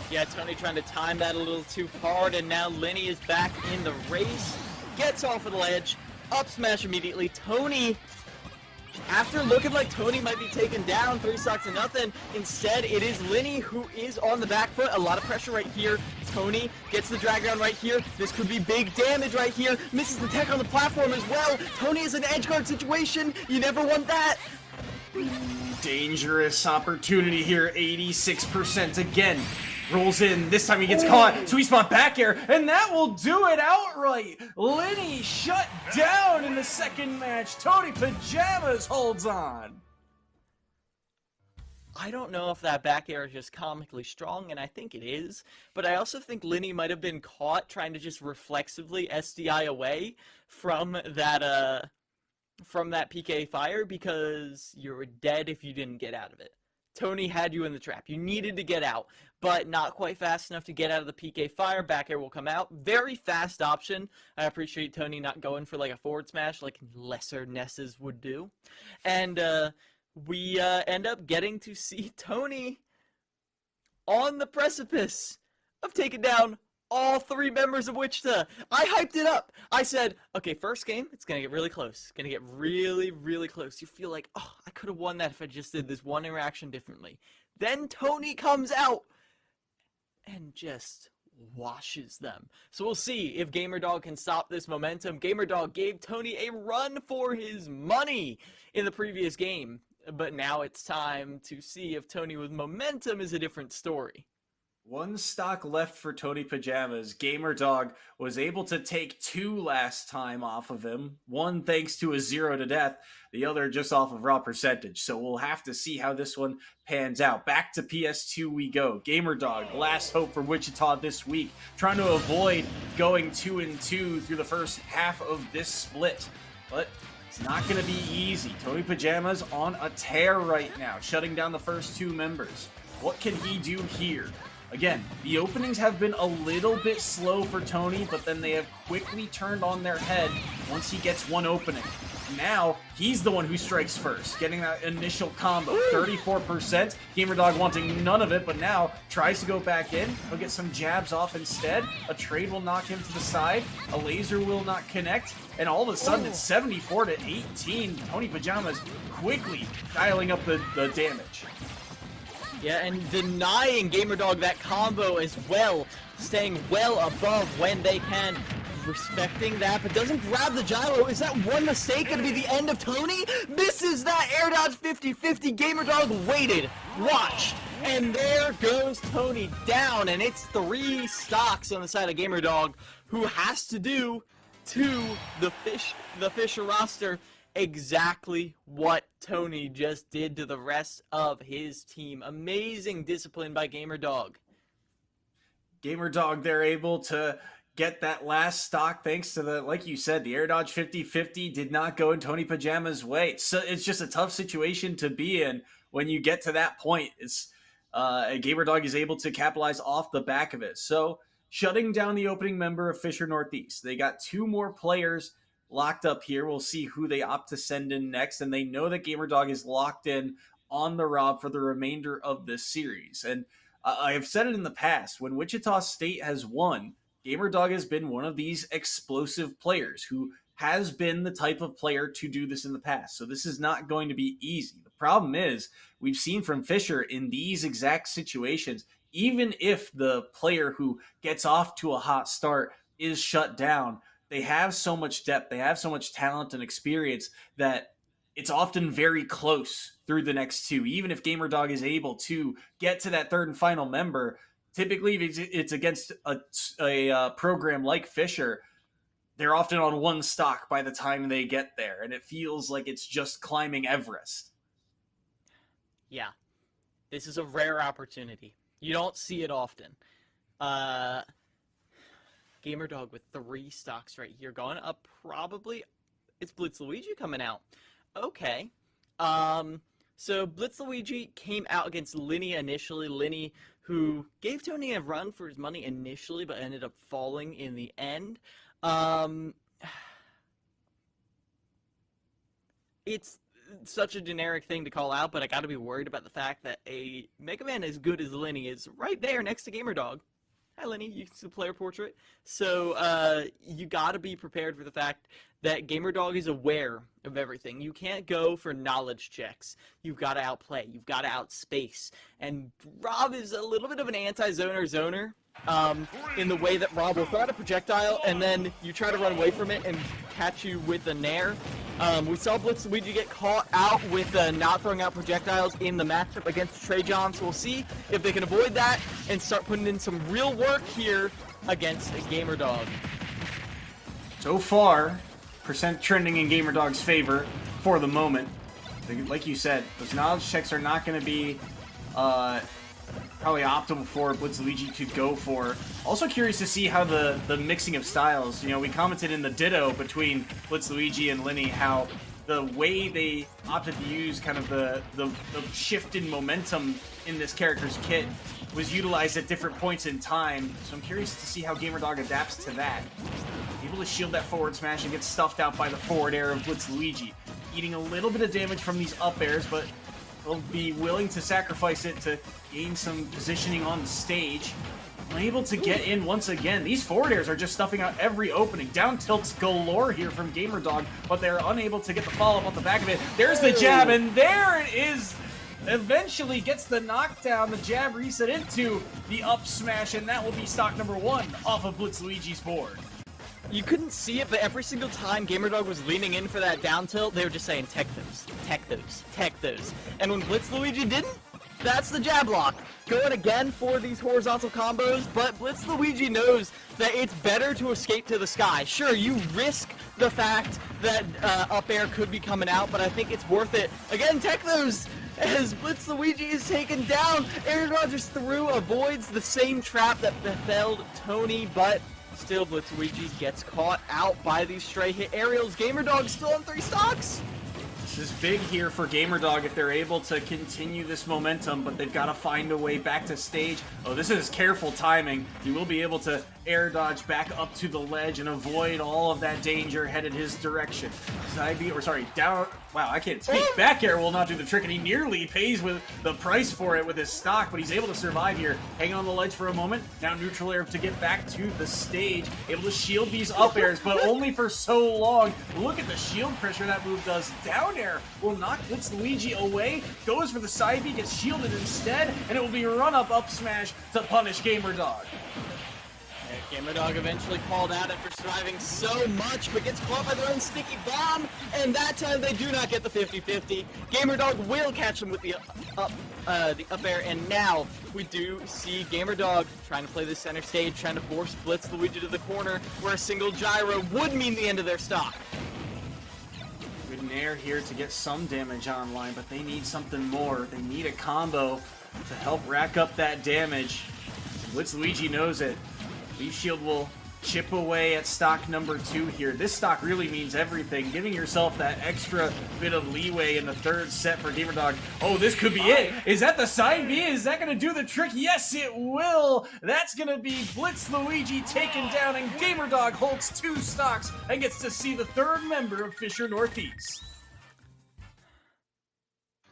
Yeah, Tony trying to time that a little too hard, and now Linny is back in the race. Gets off of the ledge. Up smash immediately. Tony... After looking like Tony might be taken down 3 stocks to nothing, instead it is Linny who is on the back foot. A lot of pressure right here. Tony gets the drag down right here. This could be big damage right here. Misses the tech on the platform as well. Tony is an edge guard situation. You never want that. Dangerous opportunity here. 86% again. Rolls in. This time he gets caught. Sweet spot back air, and that will do it outright. Linny shut down in the second match. Tony Pajamas holds on. I don't know if that back air is just comically strong, and I think it is, but I also think Linny might have been caught trying to just reflexively SDI away from that PK fire because you were dead if you didn't get out of it. Tony had you in the trap. You needed to get out, but not quite fast enough to get out of the PK fire. Back air will come out. Very fast option. I appreciate Tony not going for like a forward smash like lesser Nesses would do. And we end up getting to see Tony on the precipice of taking down all 3 members of Wichita. I hyped it up. I said, okay, first game, it's going to get really close. It's going to get really, really close. You feel like, oh, I could have won that if I just did this one interaction differently. Then Tony comes out and just washes them. So we'll see if GamerDog can stop this momentum. GamerDog gave Tony a run for his money in the previous game, but now it's time to see if Tony with momentum is a different story. 1 stock left for Tony Pajamas. GamerDog was able to take 2 last time off of him. 1 thanks to a 0 to death, the other just off of raw percentage. So we'll have to see how this one pans out. Back to PS2 we go. GamerDog, last hope for Wichita this week, trying to avoid going 2-2 through the first half of this split. But it's not going to be easy. Tony Pajamas on a tear right now, shutting down the first 2 members. What can he do here? Again, the openings have been a little bit slow for Tony, but then they have quickly turned on their head once he gets 1 opening. Now, he's the one who strikes first, getting that initial combo, 34%. GamerDog wanting none of it, but now tries to go back in. He'll get some jabs off instead. A trade will knock him to the side. A laser will not connect. And all of a sudden, it's 74 to 18. Tony Pajamas quickly dialing up the damage. Yeah, and denying GamerDog that combo as well, staying well above when they can, respecting that, but doesn't grab the gyro. Is that one mistake going to be the end of Tony? Misses that air dodge 50-50. GamerDog waited, watched, and there goes Tony down, and it's 3 stocks on the side of GamerDog, who has to do to the Fisher roster exactly what Tony just did to the rest of his team. Amazing discipline by GamerDog. GamerDog, they're able to get that last stock thanks to the, like you said, the air dodge 50-50 did not go in Tony Pajama's way. So it's just a tough situation to be in when you get to that point. It's GamerDog is able to capitalize off the back of it. So shutting down the opening member of Fisher Northeast. They got 2 more players locked up here. We'll see who they opt to send in next, and they know that GamerDog is locked in on the Rob for the remainder of this series. And I have said it in the past, when Wichita State has won, GamerDog has been one of these explosive players who has been the type of player to do this in the past. So this is not going to be easy. The problem is, we've seen from Fisher in these exact situations, even if the player who gets off to a hot start is shut down, they have so much depth, they have so much talent and experience that it's often very close through the next 2. Even if GamerDog is able to get to that third and final member, typically if it's against a program like Fisher, they're often on 1 stock by the time they get there, and it feels like it's just climbing Everest. Yeah, this is a rare opportunity. You don't see it often. GamerDog with 3 stocks right here. Going up probably, it's Blitz Luigi coming out. Okay. So Blitz Luigi came out against Linny initially. Linny, who gave Tony a run for his money initially, but ended up falling in the end. It's such a generic thing to call out, but I gotta be worried about the fact that a Mega Man as good as Linny is right there next to GamerDog. Hi, Lenny. You can see the player portrait. So you got to be prepared for the fact that GamerDog is aware of everything. You can't go for knowledge checks. You've got to outplay. You've got to outspace. And Rob is a little bit of an anti-zoner in the way that Rob will throw out a projectile, and then you try to run away from it and catch you with a nair. We saw Blitz Luigi get caught out with not throwing out projectiles in the matchup against Trey John, so we'll see if they can avoid that and start putting in some real work here against GamerDog. So far, percent trending in GamerDog's favor for the moment. Like you said, those knowledge checks are not going to be probably optimal for Blitz Luigi to go for. Also curious to see how the mixing of styles, you know, we commented in the ditto between Blitz Luigi and Linny how the way they opted to use kind of the shift in momentum in this character's kit was utilized at different points in time. So I'm curious to see how GamerDog adapts to that. Able to shield that forward smash and get stuffed out by the forward air of Blitz Luigi. Eating a little bit of damage from these up airs, but will be willing to sacrifice it to gain some positioning on the stage. Unable to get in once again. These forward airs are just stuffing out every opening. Down tilts galore here from GamerDog, but they're unable to get the follow-up on the back of it. There's the jab, and there it is. Eventually gets the knockdown. The jab reset into the up smash, and that will be stock number 1 off of Blitz Luigi's board. You couldn't see it, but every single time GamerDog was leaning in for that down tilt, they were just saying, tech those, tech those, tech those. And when Blitz Luigi didn't, that's the jab lock. Going again for these horizontal combos, but Blitz Luigi knows that it's better to escape to the sky. Sure, you risk the fact that up air could be coming out, but I think it's worth it. Again, tech those! As Blitz Luigi is taken down, Aaron Rodgers through avoids the same trap that befell Tony, but still, Blitz Luigi gets caught out by these stray hit aerials. GamerDog still on 3 stocks. This is big here for GamerDog if they're able to continue this momentum, but they've got to find a way back to stage. Oh, this is careful timing. He will be able to air dodge back up to the ledge and avoid all of that danger headed his direction. Down. Wow, I can't speak. Back air will not do the trick, and he nearly pays with the price for it with his stock, but he's able to survive here. Hanging on the ledge for a moment. Now neutral air to get back to the stage. Able to shield these up airs, but only for so long. Look at the shield pressure that move does. Down air will knock Blitz Luigi away. Goes for the side B, gets shielded instead, and it will be run up smash to punish GamerDog. GamerDog eventually called out after surviving so much, but gets caught by their own sticky bomb, and that time they do not get the 50-50. GamerDog will catch them with the up air, and now we do see GamerDog trying to play the center stage, trying to force Blitz Luigi to the corner, where a single gyro would mean the end of their stock. Good Nair here to get some damage online, but they need something more. They need a combo to help rack up that damage. Blitz Luigi knows it. Leaf Shield will chip away at stock number 2 here. This stock really means everything, giving yourself that extra bit of leeway in the third set for GamerDog. Oh, this could be it. Is that the side B? Is that going to do the trick? Yes, it will. That's going to be Blitz Luigi taken down, and GamerDog holds 2 stocks and gets to see the third member of Fisher Northeast.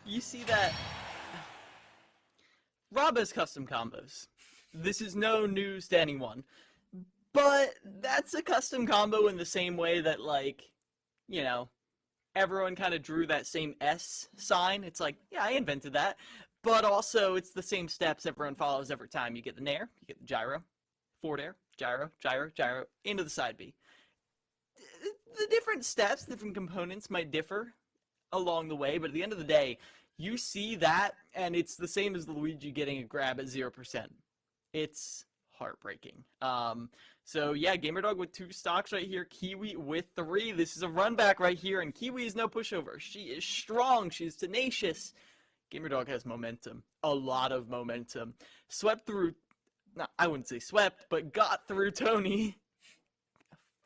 You see that? Rob has custom combos. This is no news to anyone. But that's a custom combo in the same way that, like, you know, everyone kind of drew that same S sign. It's like, yeah, I invented that. But also, it's the same steps everyone follows every time. You get the Nair, you get the gyro, forward air, gyro, gyro, gyro, into the side B. The different steps, different components might differ along the way, but at the end of the day, you see that, and it's the same as the Luigi getting a grab at 0%. It's heartbreaking. So yeah, GamerDog with 2 stocks right here, Kiwi with 3. This is a run back right here, and Kiwi is no pushover. She is strong, she's tenacious. GamerDog has momentum, a lot of momentum. Swept through, no, I wouldn't say swept, but got through Tony.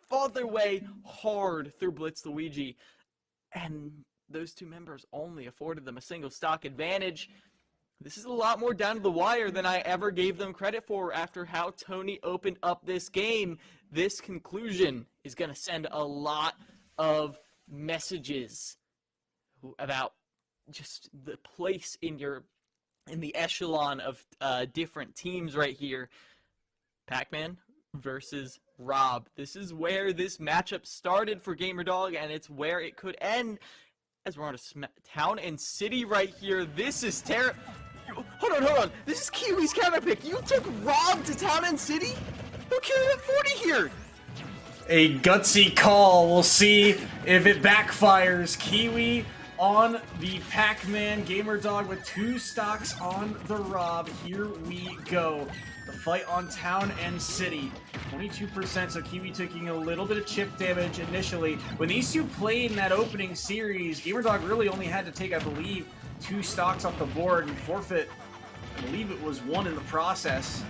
Fought their way hard through Blitz Luigi, and those 2 members only afforded them a single stock advantage. This is a lot more down to the wire than I ever gave them credit for after how Tony opened up this game. This conclusion is going to send a lot of messages about just the place in the echelon of different teams right here. Pac-Man versus Rob. This is where this matchup started for GamerDog, and it's where it could end. As we're on a town and city right here, this is terrible. Hold on. This is Kiwi's counter pick. You took Rob to town and city? Who carried at 40 here? A gutsy call. We'll see if it backfires. Kiwi on the Pac-Man, GamerDog with 2 stocks on the Rob. Here we go. The fight on town and city. 22%, so Kiwi taking a little bit of chip damage initially. When these 2 played in that opening series, GamerDog really only had to take, I believe, 2 stocks off the board and forfeit, I believe it was 1 in the process.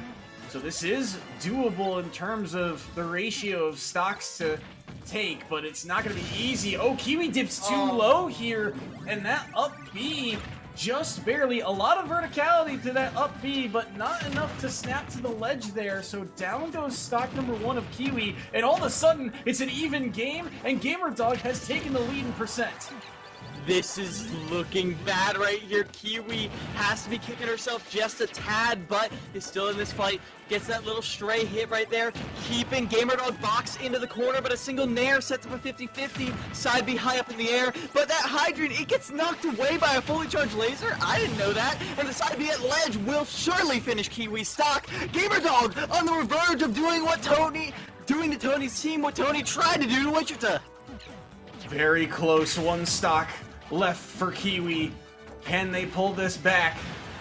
So this is doable in terms of the ratio of stocks to take, but it's not going to be easy. Oh, Kiwi dips too low here, and that up B just barely. A lot of verticality to that up B, but not enough to snap to the ledge there. So down goes stock number 1 of Kiwi, and all of a sudden, it's an even game, and GamerDog has taken the lead in percent. This is looking bad right here. Kiwi has to be kicking herself just a tad, but is still in this fight. Gets that little stray hit right there, keeping GamerDog box into the corner, but a single Nair sets up a 50-50. Side B high up in the air, but that Hydrant, it gets knocked away by a fully charged laser? I didn't know that. And the side B at ledge will surely finish Kiwi's stock. GamerDog on the verge of doing to Tony's team what Tony tried to do to Wichita. Very close, 1 stock left for Kiwi. Can they pull this back?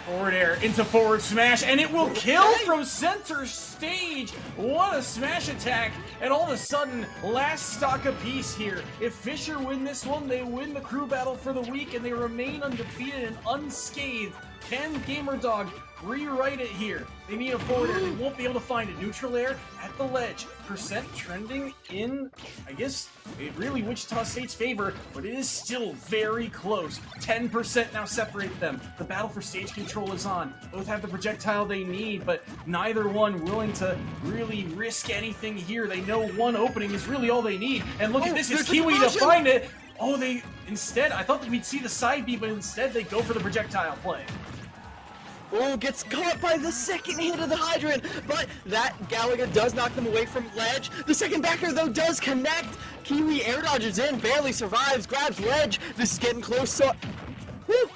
Forward air into forward smash, and it will kill from center stage. What a smash attack. And all of a sudden, last stock apiece here. If Fisher win this one, they win the crew battle for the week, and they remain undefeated and unscathed. Can GamerDog rewrite it here? They need a forward air. They won't be able to find it. Neutral air at the ledge. Percent trending in, I guess, really Wichita State's favor, but it is still very close. 10% now separate them. The battle for stage control is on. Both have the projectile they need, but neither one willing to really risk anything here. They know 1 opening is really all they need. And look at this, it's Kiwi to find it. Oh, instead, I thought that we'd see the side B, but instead they go for the projectile play. Oh, gets caught by the second hit of the Hydrant, but that Gallagher does knock them away from ledge. The second backer, though, does connect. Kiwi air dodges in, barely survives, grabs ledge. This is getting close, so... Woo!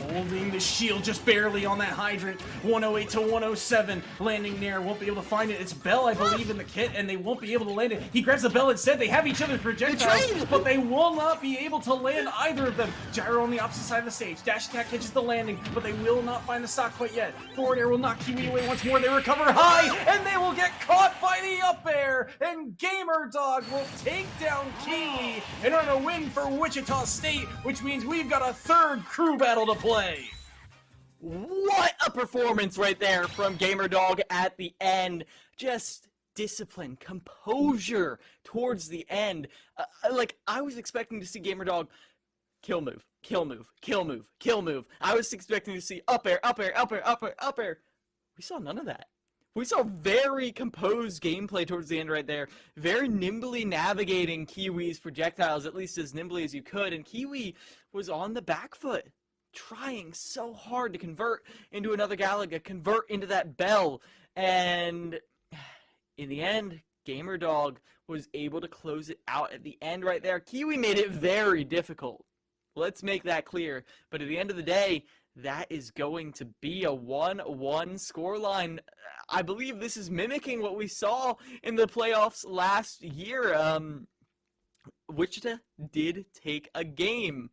holding the shield just barely on that hydrant. 108 to 107, landing there, won't be able to find it. It's Bell, I believe, in the kit, and they won't be able to land it. He grabs the Bell instead. They have each other's projectiles, but they will not be able to land either of them. Gyro on the opposite side of the stage. Dash attack catches the landing, but they will not find the stock quite yet. Forward air will knock Kiwi away once more. They recover high, and they will get caught by the up air, and Gamer Dog will take down Kiwi and earn a win for Wichita State, which means we've got a third crew battle to play. What a performance right there from Gamer Dog at the end. Just discipline, composure towards the end. Like, I was expecting to see Gamer Dog kill move, kill move, kill move, kill move. I was expecting to see up air, up air, up air, up air, up air. We saw none of that. We saw very composed gameplay towards the end right there. Very nimbly navigating Kiwi's projectiles, at least as nimbly as you could. And Kiwi was on the back foot, trying so hard to convert into another Galaga, convert into that Bell. And in the end, Gamer Dog was able to close it out at the end right there. Kiwi made it very difficult. Let's make that clear. But at the end of the day, that is going to be a 1-1 scoreline. I believe this is mimicking what we saw in the playoffs last year. Wichita did take a game.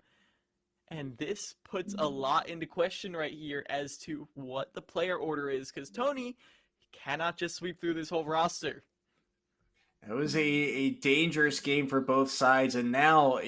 And this puts a lot into question right here as to what the player order is. Because Tony cannot just sweep through this whole roster. It was a dangerous game for both sides, and now,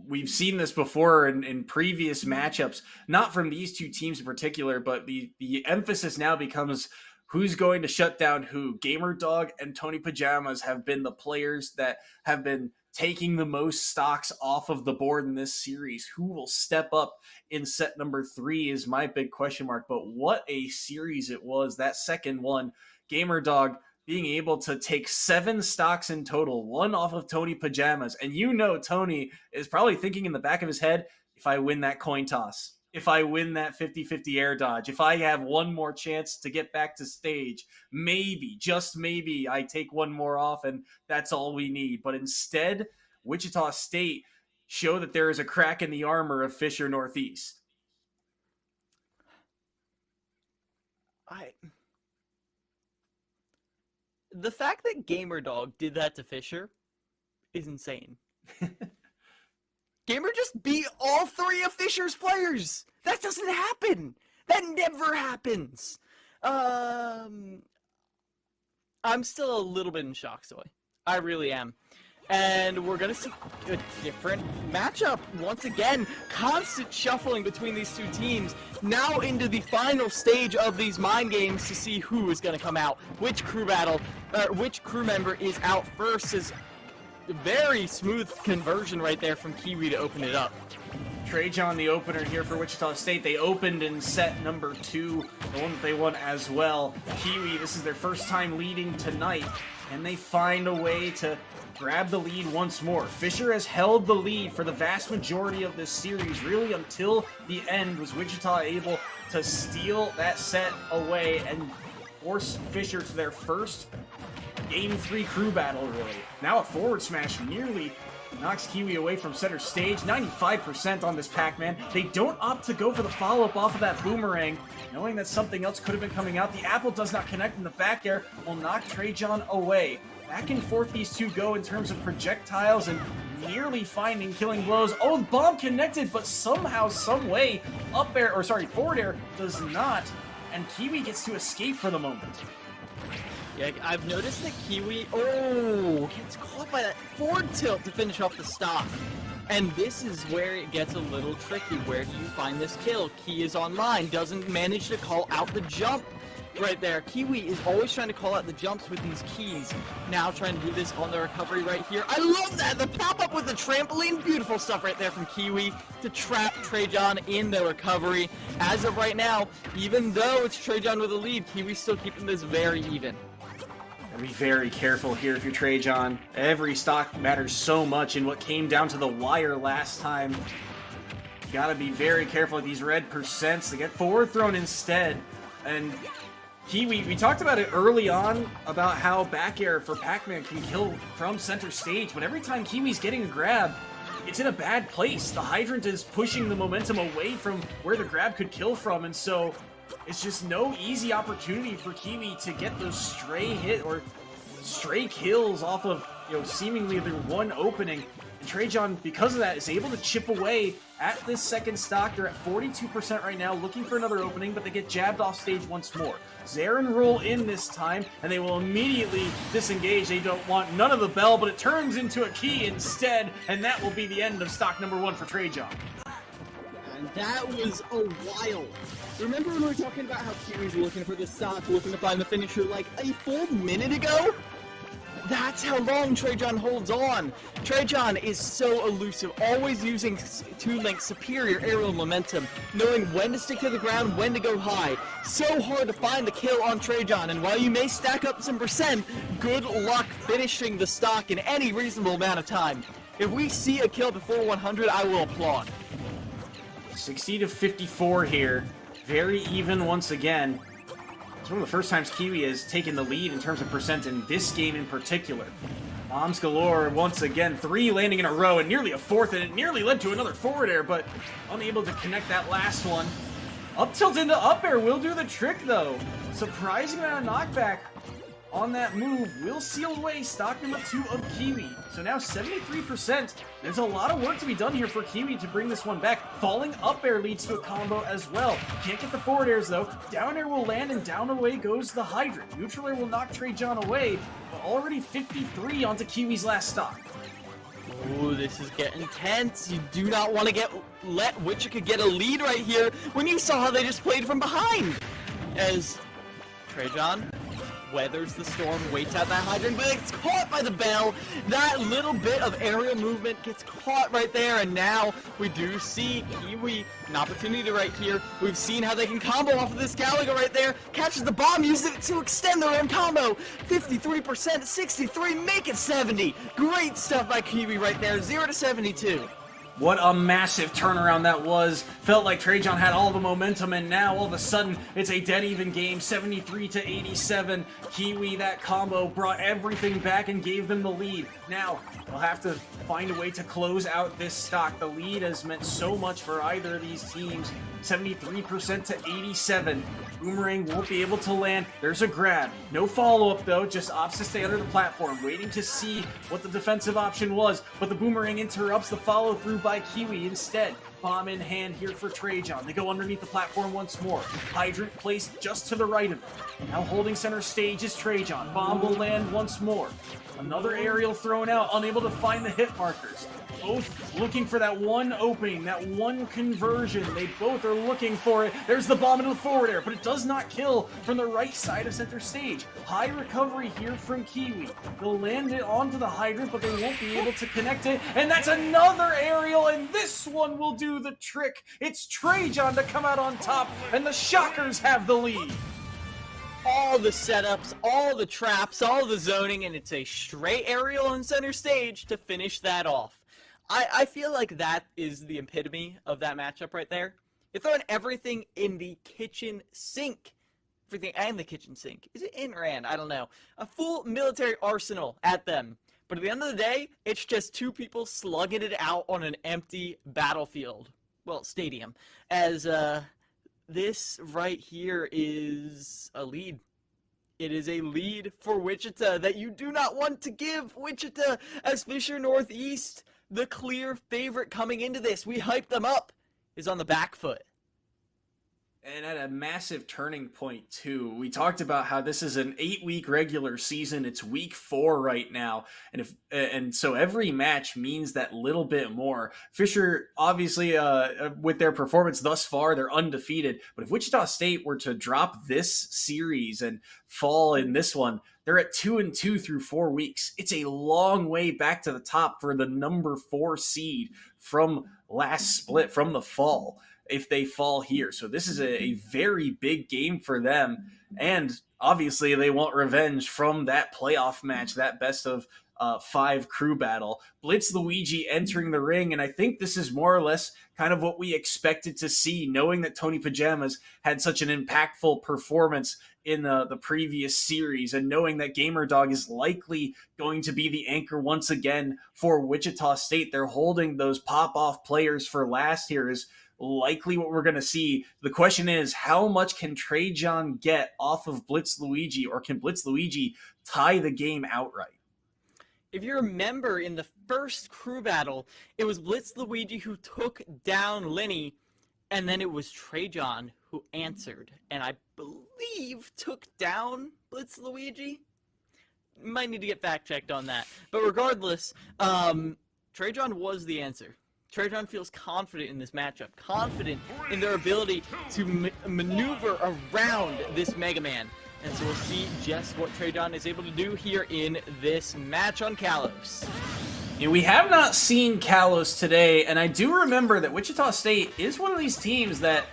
we've seen this before in previous matchups, not from these two teams in particular, but the emphasis now becomes who's going to shut down who. Gamer Dog and Tony Pajamas have been the players that have been taking the most stocks off of the board in this series. Who will step up in set number 3 is my big question mark, but what a series it was, that second one. Gamer Dog being able to take 7 stocks in total, 1 off of Tony Pajamas. And Tony is probably thinking in the back of his head, if I win that coin toss, if I win that 50-50 air dodge, if I have one more chance to get back to stage, maybe, just maybe, I take one more off and that's all we need. But instead, Wichita State show that there is a crack in the armor of Fisher Northeast. The fact that Gamer Dog did that to Fisher is insane. Gamer just beat all 3 of Fisher's players. That doesn't happen. That never happens. I'm still a little bit in shock, Soy. I really am. And we're going to see a different matchup. Once again, constant shuffling between these two teams. Now into the final stage of these mind games to see who is going to come out. Which crew member is out first. Is a very smooth conversion right there from Kiwi to open it up. Trajan, the opener here for Wichita State. They opened in set number 2, the one that they won as well. Kiwi, this is their first time leading tonight, and they find a way to grab the lead once more. Fisher has held the lead for the vast majority of this series, really until the end. Was Wichita able to steal that set away and force Fisher to their first Game 3 crew battle, really. Now a forward smash nearly knocks Kiwi away from center stage. 95% on this Pac-Man. They don't opt to go for the follow-up off of that boomerang, knowing that something else could have been coming out. The apple does not connect in the back air, will knock Trajan away. Back and forth these two go in terms of projectiles and nearly finding killing blows. Oh, bomb connected, but somehow, some way, forward air does not, and Kiwi gets to escape for the moment. Yeah, I've noticed that Kiwi, gets caught by that forward tilt to finish off the stock. And this is where it gets a little tricky. Where do you find this kill? Key is online, doesn't manage to call out the jump right there. Kiwi is always trying to call out the jumps with these keys. Now trying to do this on the recovery right here. I love that! The pop-up with the trampoline. Beautiful stuff right there from Kiwi to trap Trajan in the recovery. As of right now, even though it's Trajan with the lead, Kiwi's still keeping this very even. Be very careful here if you're Trajan. Every stock matters so much in what came down to the wire last time. You gotta be very careful with these red percents. They get forward thrown instead. And Kiwi, we talked about it early on about how back air for Pac-Man can kill from center stage, but every time Kiwi's getting a grab, it's in a bad place. The hydrant is pushing the momentum away from where the grab could kill from, and so it's just no easy opportunity for Kiwi to get those stray kills off of, seemingly their one opening. And Trajan, because of that, is able to chip away at this second stock. They're at 42% right now, looking for another opening, but they get jabbed off stage once more. Zaren roll in this time, and they will immediately disengage. They don't want none of the bell, but it turns into a key instead, and that will be the end of stock number 1 for Trajan. And that was a while. Remember when we were talking about how Kiwis were looking for the stock, looking to find the finisher like a full minute ago? That's how long Trajan holds on. Trajan is so elusive, always using 2-link superior aerial momentum, knowing when to stick to the ground, when to go high. So hard to find the kill on Trajan, and while you may stack up some percent, good luck finishing the stock in any reasonable amount of time. If we see a kill before 100, I will applaud. 60 to 54 here. Very even once again. It's one of the first times Kiwi has taken the lead in terms of percent in this game in particular. Bombs galore once again, 3 landing in a row and nearly a 4th, and it nearly led to another forward air, but unable to connect that last one. Up tilt into up air will do the trick though. Surprising amount of knockback on that move will seal away stock number 2 of Kiwi. So now 73%. There's a lot of work to be done here for Kiwi to bring this one back. Falling up air leads to a combo as well. Can't get the forward airs though. Down air will land and down away goes the hydrant. Neutral air will knock Trajan away, but already 53 onto Kiwi's last stock. Ooh, this is getting tense. You do not want to let Wichita get a lead right here when you saw how they just played from behind. As Trajan weathers the storm, waits out that hydrant, but it's caught by the bell. That little bit of aerial movement gets caught right there, and now we do see Kiwi an opportunity right here. We've seen how they can combo off of this Gallagher right there. Catches the bomb, uses it to extend their own combo. 53%, 63, make it 70. Great stuff by Kiwi right there, 0 to 72. What a massive turnaround that was. Felt like Trajan had all the momentum, and now all of a sudden it's a dead even game, 73 to 87. Kiwi, that combo, brought everything back and gave them the lead. Now, they'll have to find a way to close out this stock. The lead has meant so much for either of these teams. 73% to 87. Boomerang won't be able to land. There's a grab. No follow-up though, just opts to stay under the platform, waiting to see what the defensive option was, but the Boomerang interrupts the follow-through by Kiwi instead. Bomb in hand here for Trajan. They go underneath the platform once more. Hydrant placed just to the right of it. Now holding center stage is Trajan. Bomb will land once more. Another aerial thrown out, unable to find the hit markers. Both looking for that one opening, that one conversion. They both are looking for it. There's the bomb into the forward air, but it does not kill from the right side of center stage. High recovery here from Kiwi. They'll land it onto the hydrant, but they won't be able to connect it. And that's another aerial, and this one will do the trick. It's Trajan to come out on top, and the Shockers have the lead. All the setups, all the traps, all the zoning, and it's a straight aerial on center stage to finish that off. I feel like that is the epitome of that matchup right there. You're throwing everything in the kitchen sink. Everything and the kitchen sink. Is it in or and? I don't know. A full military arsenal at them. But at the end of the day, it's just 2 people slugging it out on an empty battlefield. Well, stadium. As, this right here is a lead. It is a lead for Wichita that you do not want to give Wichita, as Fisher Northeast, the clear favorite coming into this. We hyped them up, is on the back foot. And at a massive turning point, too. We talked about how this is an 8-week regular season. It's week 4 right now. And so every match means that little bit more. Fisher, obviously, with their performance thus far, they're undefeated. But if Wichita State were to drop this series and fall in this one, they're at 2-2 through 4 weeks. It's a long way back to the top for the number 4 seed from last split, from the fall, if they fall here. So this is a very big game for them. And obviously they want revenge from that playoff match, that best of 5 crew battle. Blitz Luigi entering the ring, and I think this is more or less kind of what we expected to see, knowing that Tony Pajamas had such an impactful performance in the previous series, and knowing that GamerDog is likely going to be the anchor once again for Wichita State. They're holding those pop-off players for last here is likely what we're going to see. The question is, how much can Trajan get off of Blitz Luigi, or can Blitz Luigi tie the game outright? If you remember, in the first crew battle, it was Blitz Luigi who took down Lenny, and then it was Trajan who answered, and I believe took down Blitz Luigi. Might need to get fact-checked on that. But regardless, Trajan was the answer. Trajan feels confident in this matchup, confident in their ability to maneuver around this Mega Man. And so we'll see just what Trajan is able to do here in this match on Kalos. Yeah, we have not seen Kalos today, and I do remember that Wichita State is one of these teams that,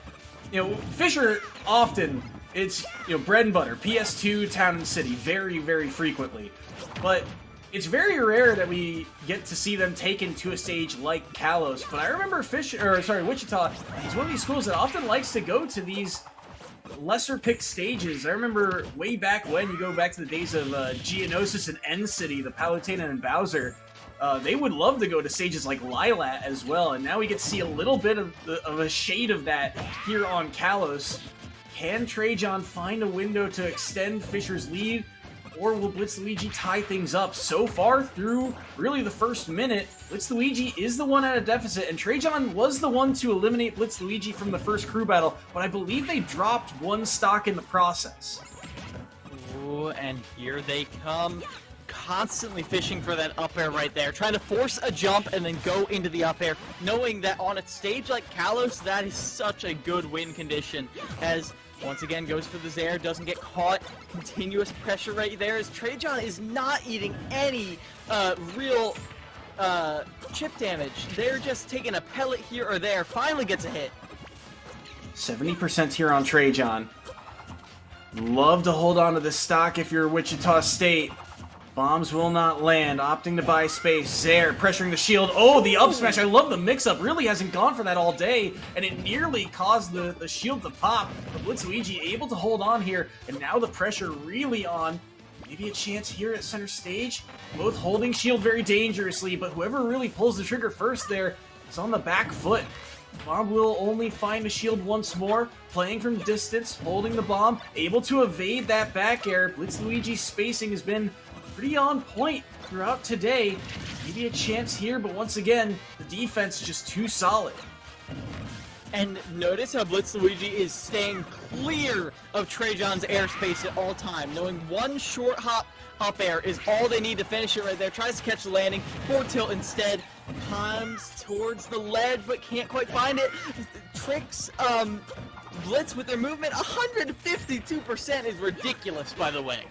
Fisher often, it's, bread and butter, PS2, Town and City, very, very frequently. But it's very rare that we get to see them taken to a stage like Kalos. But I remember Wichita is one of these schools that often likes to go to these lesser picked stages. I remember way back when, you go back to the days of Geonosis and N-City, the Palutena and Bowser, they would love to go to stages like Lilat as well, and now we get to see a little bit of a shade of that here on Kalos. Can Trajan find a window to extend Fisher's lead, or will Blitz Luigi tie things up? So far through really the first minute, Blitz Luigi is the one at a deficit, and Trajan was the one to eliminate Blitz Luigi from the first crew battle, but I believe they dropped one stock in the process. Ooh, and here they come, constantly fishing for that up air right there, trying to force a jump and then go into the up air, knowing that on a stage like Kalos, that is such a good win condition, as once again goes for the Zaire, doesn't get caught, continuous pressure right there, as Trajan is not eating any real chip damage. They're just taking a pellet here or there, finally gets a hit. 70% here on Trajan. Love to hold on to this stock if you're Wichita State. Bombs will not land, opting to buy space. Zaire pressuring the shield. Oh, the up smash. I love the mix-up. Really hasn't gone for that all day, and it nearly caused the shield to pop. But Blitz Luigi able to hold on here, and now the pressure really on. Maybe a chance here at center stage. Both holding shield very dangerously, but whoever really pulls the trigger first there is on the back foot. Bomb will only find the shield once more, playing from distance, holding the bomb, able to evade that back air. Blitz Luigi's spacing has been pretty on point throughout today. Maybe a chance here, but once again, the defense just too solid. And notice how Blitz Luigi is staying clear of Trajan's airspace at all time, knowing one short hop up air is all they need to finish it right there. Tries to catch the landing, forward tilt instead, comes towards the ledge but can't quite find it. Tricks Blitz with their movement. 152% is ridiculous, by the way.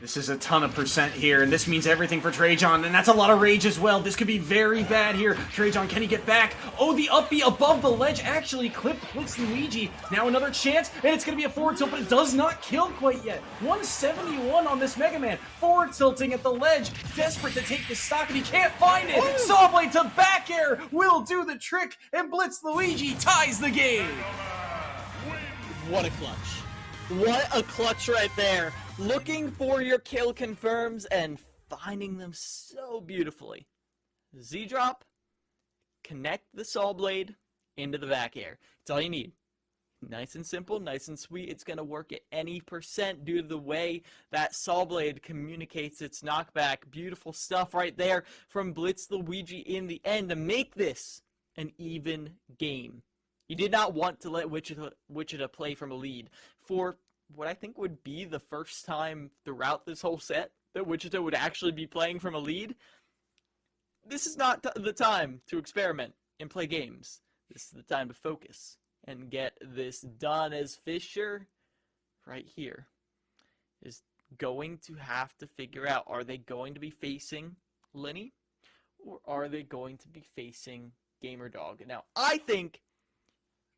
This is a ton of percent here, and this means everything for Trajan, and that's a lot of rage as well. This could be very bad here. Trajan, can he get back? Oh, the up B above the ledge actually clipped Blitz Luigi. Now another chance, and it's going to be a forward tilt, but it does not kill quite yet. 171 on this Mega Man. Forward tilting at the ledge, desperate to take the stock, and he can't find it. Sawblade to back air will do the trick, and Blitz Luigi ties the game. What a clutch. What a clutch right there. Looking for your kill confirms and finding them so beautifully. Z-drop, connect the saw blade into the back air. That's all you need. Nice and simple, nice and sweet. It's going to work at any percent due to the way that saw blade communicates its knockback. Beautiful stuff right there from Blitz Luigi in the end to make this an even game. You did not want to let Wichita play from a lead for what I think would be the first time throughout this whole set that Wichita would actually be playing from a lead. This is not the time to experiment and play games. This is the time to focus and get this done, as Fisher right here is going to have to figure out, are they going to be facing Lenny or are they going to be facing GamerDog? Now, I think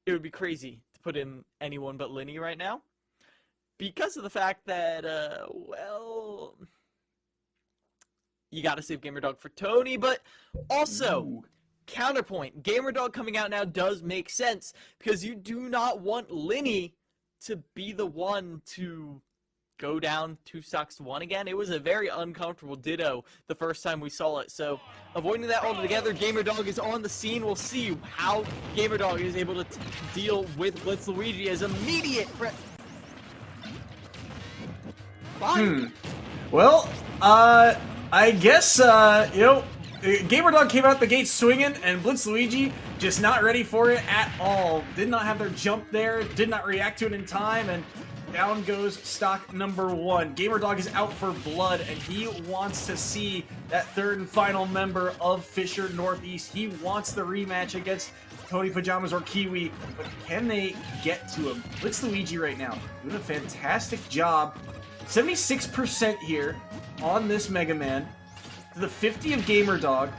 it would be crazy to put in anyone but Lenny right now, because of the fact that, well, you gotta save Gamerdog for Tony, but also, counterpoint, Gamerdog coming out now does make sense, because you do not want Linny to be the one to go down 2 stocks to 1 again. It was a very uncomfortable ditto the first time we saw it, so avoiding that altogether, Gamerdog is on the scene. We'll see how Gamerdog is able to deal with Blitz Luigi as immediate threat. Well, I guess, Gamerdog came out the gate swinging, and Blitz Luigi just not ready for it at all. Did not have their jump there, did not react to it in time, and down goes stock number 1. Gamerdog is out for blood, and he wants to see that third and final member of Fisher Northeast. He wants the rematch against Tony Pajamas or Kiwi, but can they get to him? Blitz Luigi right now doing a fantastic job. 76% here on this Mega Man to the 50 of Gamerdog,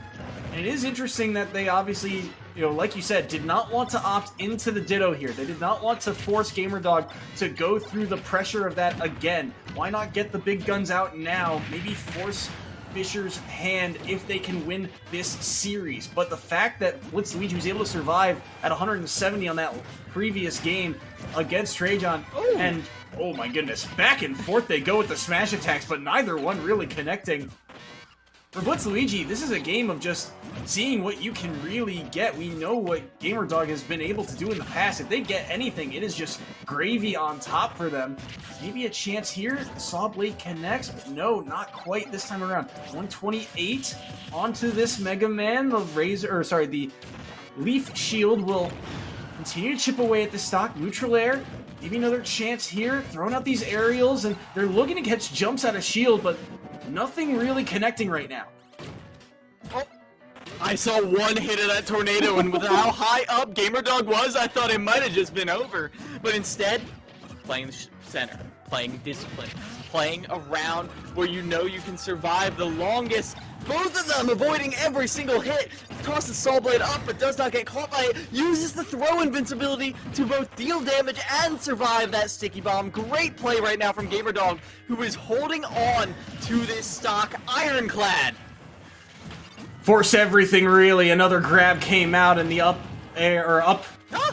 and it is interesting that they obviously, like you said, did not want to opt into the Ditto here. They did not want to force Gamerdog to go through the pressure of that again. Why not get the big guns out now? Maybe force Fisher's hand if they can win this series. But the fact that Blitz Luigi was able to survive at 170 on that previous game against Trajan, and oh my goodness, back and forth they go with the smash attacks, but neither one really connecting. For Blitz Luigi, this is a game of just seeing what you can really get. We know what Gamerdog has been able to do in the past. If they get anything, it is just gravy on top for them. Maybe a chance here. Saw Blade connects, but no, not quite this time around. 128 onto this Mega Man. The Leaf Shield will continue to chip away at the stock. Neutral Air. Maybe another chance here. Throwing out these aerials, and they're looking to catch jumps out of Shield, but nothing really connecting right now. Oh, I saw one hit of that tornado, and with how high up Gamerdog was, I thought it might have just been over. But instead, playing the center, playing discipline, playing around where you know you can survive the longest. Both of them avoiding every single hit. Tosses Saw Blade up, but does not get caught by it. Uses the throw invincibility to both deal damage and survive that sticky bomb. Great play right now from Gamerdog, who is holding on to this stock ironclad. Force everything, really. Another grab came out, and the up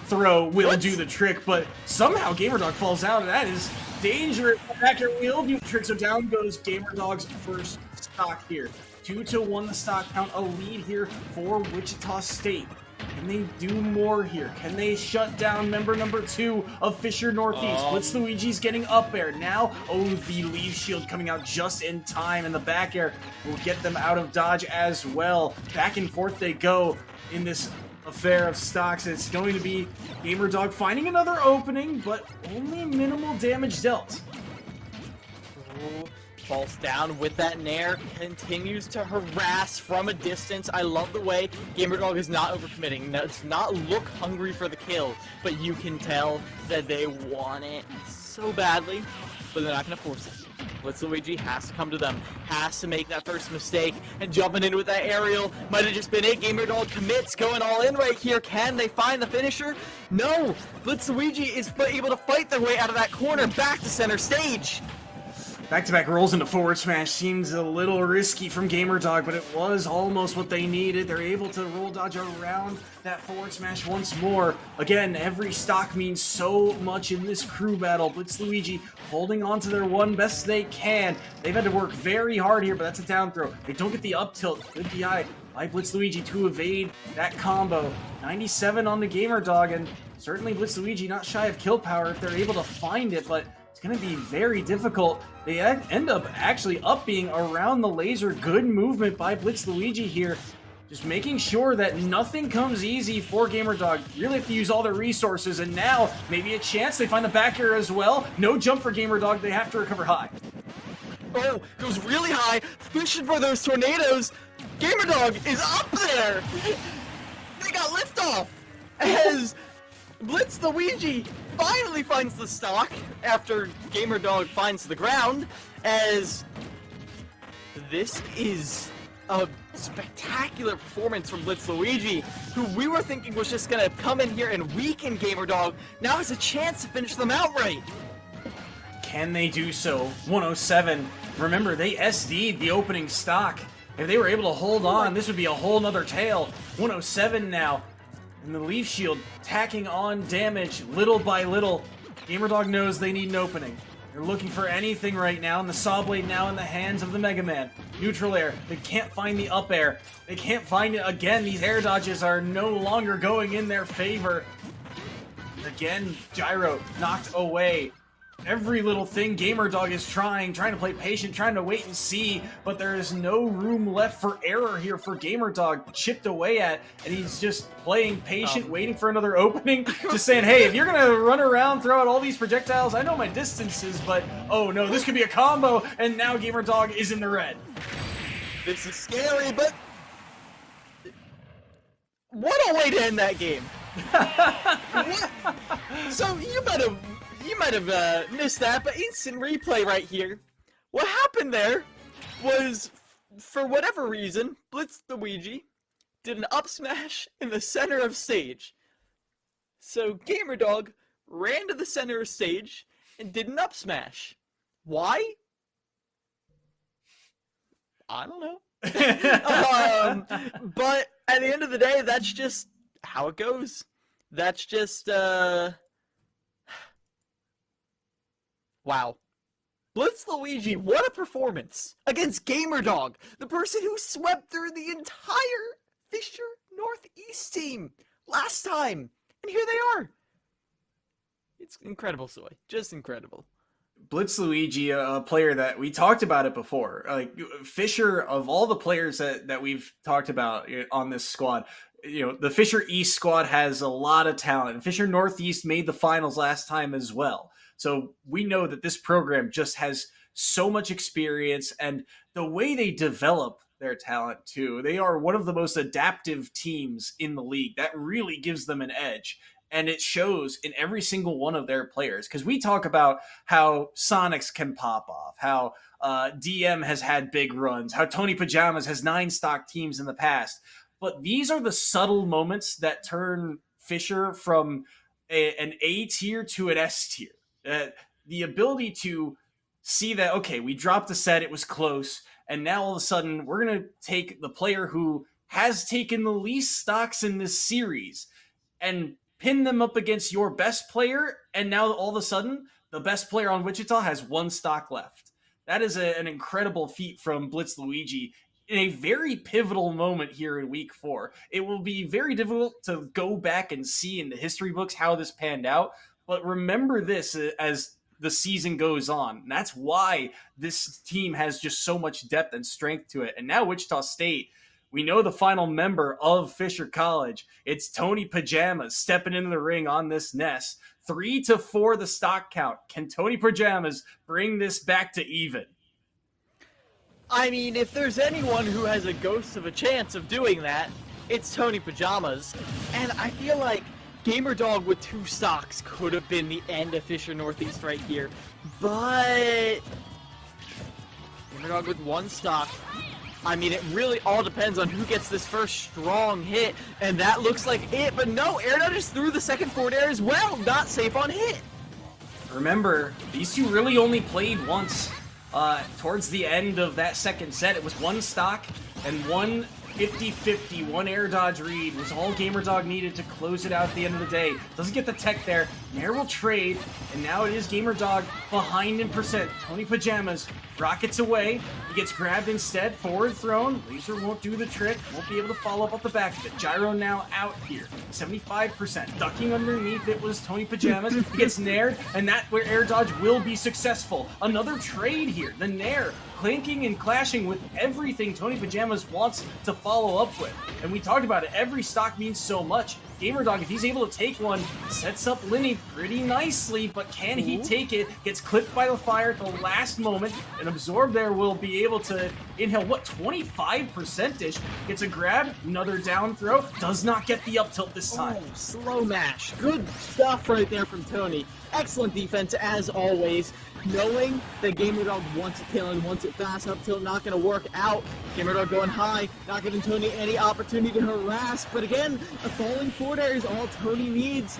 throw will do the trick, but somehow Gamerdog falls out, and that is dangerous. Back here will do the trick, so down goes Gamerdog's first stock here. 2-1 the stock count, a lead here for Wichita State. Can they do more here? Can they shut down member number 2 of Fisher Northeast? Blitz Luigi's getting up air now. Oh, the lead shield coming out just in time, and the back air will get them out of dodge as well. Back and forth they go in this affair of stocks. It's going to be Gamerdog finding another opening, but only minimal damage dealt. Falls down with that nair, continues to harass from a distance. I love the way Gamerdog is not overcommitting. Does not look hungry for the kill, but you can tell that they want it so badly, but they're not going to force it. Blitz Luigi has to come to them, has to make that first mistake, and jumping in with that aerial might have just been it. Gamerdog commits, going all in right here. Can they find the finisher? No! Blitz Luigi is able to fight their way out of that corner back to center stage. Back-to-back rolls into forward smash seems a little risky from Gamerdog, but it was almost what they needed. They're able to roll dodge around that forward smash once more. Again, every stock means so much in this crew battle. Blitz Luigi holding on to their one best they can. They've had to work very hard here, but that's a down throw. They don't get the up tilt. Good DI by Blitz Luigi to evade that combo. 97 on the Gamerdog, and certainly Blitz Luigi not shy of kill power if they're able to find it, but it's going to be very difficult. They end up actually up being around the laser. Good movement by Blitz Luigi here. Just making sure that nothing comes easy for Gamerdog. Really have to use all their resources, and now maybe a chance. They find the back air as well. No jump for Gamerdog. They have to recover high. Oh, goes really high. Fishing for those tornadoes. Gamerdog is up there. They got liftoff as Blitz Luigi finally finds the stock after Gamerdog finds the ground, as this is a spectacular performance from Blitz Luigi, who we were thinking was just going to come in here and weaken Gamerdog. Now has a chance to finish them outright. Can they do so? 107. Remember, they SD'd the opening stock. If they were able to hold on, this would be a whole nother tale. 107 now. And the Leaf Shield tacking on damage little by little. Gamerdog knows they need an opening. They're looking for anything right now, and the Saw Blade now in the hands of the Mega Man. Neutral air. They can't find the up air. They can't find it again. These air dodges are no longer going in their favor. Again, Gyro knocked away. Every little thing Gamerdog is trying to play patient, trying to wait and see, but there is no room left for error here for Gamerdog, chipped away at, and he's just playing patient, waiting for another opening, just saying, hey, if you're gonna run around, throw out all these projectiles, I know my distances, but oh no, this could be a combo, and now Gamerdog is in the red. This is scary, but what a way to end that game. So you might have missed that, but instant replay right here. What happened there was, for whatever reason, Blitz Luigi did an up smash in the center of stage. So Gamerdog ran to the center of stage and did an up smash. Why? I don't know. But at the end of the day, that's just how it goes. That's just, wow. Blitz Luigi, what a performance against Gamerdog, the person who swept through the entire Fisher Northeast team last time. And here they are. It's incredible, Soy. Just incredible. Blitz Luigi, a player that we talked about it before. Like Fisher, of all the players that we've talked about on this squad, you know, the Fisher East squad has a lot of talent. And Fisher Northeast made the finals last time as well. So we know that this program just has so much experience, and the way they develop their talent too. They are one of the most adaptive teams in the league. That really gives them an edge. And it shows in every single one of their players. Because we talk about how Sonics can pop off, how DM has had big runs, how Tony Pajamas has 9 stock teams in the past. But these are the subtle moments that turn Fisher from an A tier to an S tier. The ability to see that, okay, we dropped a set, it was close, and now all of a sudden we're going to take the player who has taken the least stocks in this series and pin them up against your best player, and now all of a sudden the best player on Wichita has 1 stock left. That is an incredible feat from Blitz Luigi in a very pivotal moment here in week 4. It will be very difficult to go back and see in the history books how this panned out, but remember this as the season goes on. And that's why this team has just so much depth and strength to it. And now Wichita State, we know the final member of Fisher College. It's Tony Pajamas stepping into the ring on this Ness. 3-4 the stock count. Can Tony Pajamas bring this back to even? I mean, if there's anyone who has a ghost of a chance of doing that, it's Tony Pajamas. And I feel like Gamerdog with 2 stocks could have been the end of Fisher Northeast right here. But Gamerdog with 1 stock. I mean, it really all depends on who gets this first strong hit, and that looks like it. But no, air dodges through the second forward air as well. Not safe on hit. Remember, these two really only played once. Towards the end of that second set, it was 1 stock and 1 50-50, 1 air dodge read was all Gamerdog needed to close it out at the end of the day. Doesn't get the tech there. Nair will trade, and now it is Gamerdog behind in percent. Tony Pajamas rockets away. He gets grabbed instead. Forward thrown. Laser won't do the trick. Won't be able to follow up off the back of it. Gyro now out here. 75%. Ducking underneath it was Tony Pajamas. He gets naired, and that's where air dodge will be successful. Another trade here. The nair clanking and clashing with everything Tony Pajamas wants to follow up with. And we talked about it. Every stock means so much. Gamerdog, if he's able to take one, sets up Linny pretty nicely, but can he take it? Gets clipped by the fire at the last moment, and Absorb there will be able to inhale, 25%-ish? Gets a grab, another down throw, does not get the up tilt this time. Oh, slow mash. Good stuff right there from Tony. Excellent defense as always. Knowing that Gamerdog wants it kill and wants it fast, up tilt not going to work out. Gamerdog going high, not giving Tony any opportunity to harass. But again, a falling forward air is all Tony needs.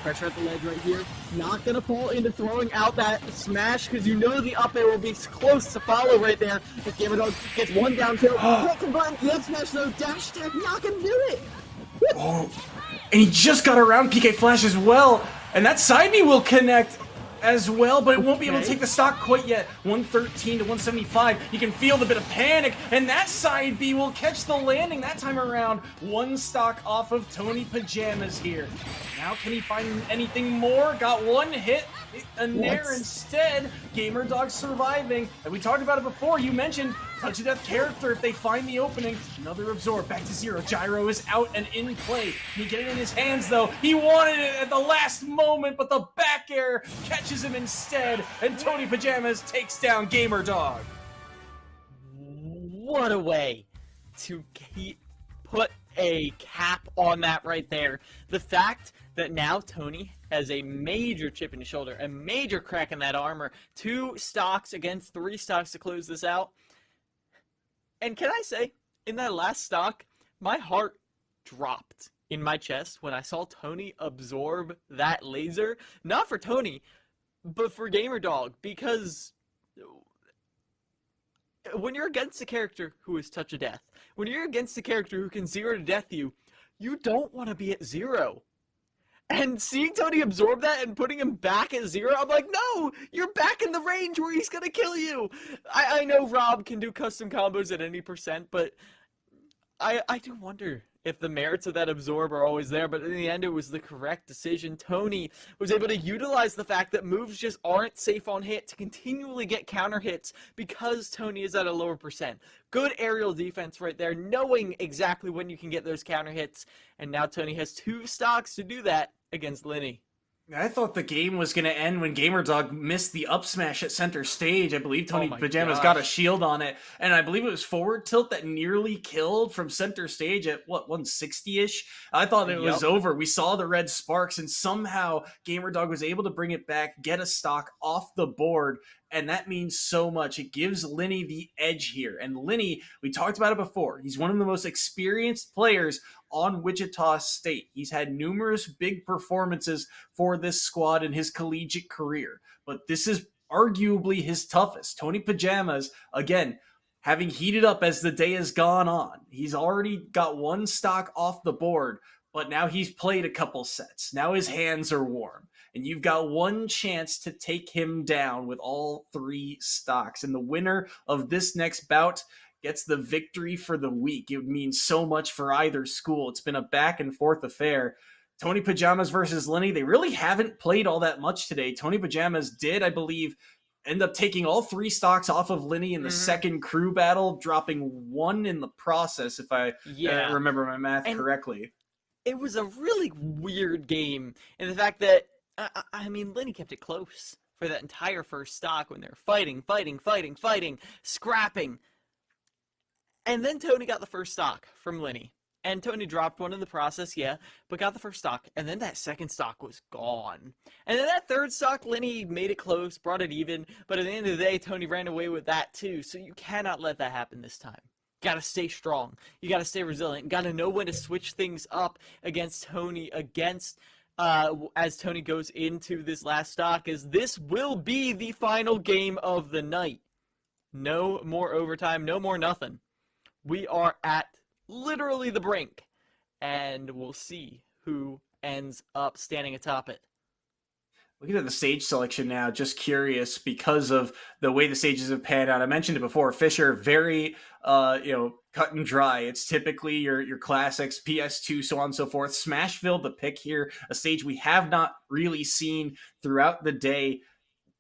Pressure at the ledge right here. Not gonna fall into throwing out that smash because you know the up air will be close to follow right there. If Gamer Dog gets one down tilt, can't convert the up smash though. Dash attack, not gonna do it. Oh, and he just got around PK Flash as well, and that side B will connect as well, but it won't be able to take the stock quite yet. 113 to 175. You can feel the bit of panic, and that side B will catch the landing that time around. One stock off of Tony Pajamas here. Now can he find anything more? Got one hit, a nair instead. Gamer Dog surviving, and we talked about it before. You mentioned touch of death character if they find the opening. Another absorb, back to 0. Gyro is out and in play. Can he get it in his hands though? He wanted it at the last moment, but the back air catches him instead, and Tony Pajamas takes down Gamer Dog. What a way to put a cap on that right there. The fact that now Tony has a major chip in his shoulder, a major crack in that armor, 2 stocks against 3 stocks to close this out. And can I say, in that last stock, my heart dropped in my chest when I saw Tony absorb that laser. Not for Tony, but for Gamer Dog, because when you're against a character who is touch of death, when you're against a character who can 0 to death you don't want to be at 0. And seeing Tony absorb that and putting him back at 0, I'm like, no, you're back in the range where he's gonna kill you. I know Rob can do custom combos at any percent, but I do wonder if the merits of that absorb are always there, but in the end it was the correct decision. Tony was able to utilize the fact that moves just aren't safe on hit to continually get counter hits because Tony is at a lower percent. Good aerial defense right there, knowing exactly when you can get those counter hits, and now Tony has 2 stocks to do that against Lenny. I thought the game was going to end when Gamer Dog missed the up smash at center stage. I believe Tony Pajamas got a shield on it, and I believe it was forward tilt that nearly killed from center stage at, 160-ish? I thought it was over. We saw the red sparks, and somehow Gamer Dog was able to bring it back, get a stock off the board, and that means so much. It gives Lenny the edge here. And Lenny, we talked about it before, he's one of the most experienced players on Wichita State. He's had numerous big performances for this squad in his collegiate career, but this is arguably his toughest. Tony Pajamas, again, having heated up as the day has gone on. He's already got 1 stock off the board, but now he's played a couple sets. Now his hands are warm, and you've got 1 chance to take him down with all 3 stocks. And the winner of this next bout gets the victory for the week. It would mean so much for either school. It's been a back and forth affair. Tony Pajamas versus Lenny, they really haven't played all that much today. Tony Pajamas did, I believe, end up taking all 3 stocks off of Lenny in the second crew battle, dropping 1 in the process, if I remember my math correctly. It was a really weird game, and the fact that, I mean, Lenny kept it close for that entire first stock when they were fighting, scrapping. And then Tony got the first stock from Lenny. And Tony dropped 1 in the process, but got the first stock. And then that second stock was gone. And then that third stock, Lenny made it close, brought it even. But at the end of the day, Tony ran away with that too. So you cannot let that happen this time. You gotta stay strong. You gotta stay resilient. You gotta know when to switch things up against Tony, as Tony goes into this last stock, as this will be the final game of the night. No more overtime, no more nothing. We are at literally the brink, and we'll see who ends up standing atop it. Looking at the stage selection now, just curious because of the way the stages have panned out. I mentioned it before. Fisher, very cut and dry. It's typically your classics, PS2, so on and so forth. Smashville, the pick here, a stage we have not really seen throughout the day.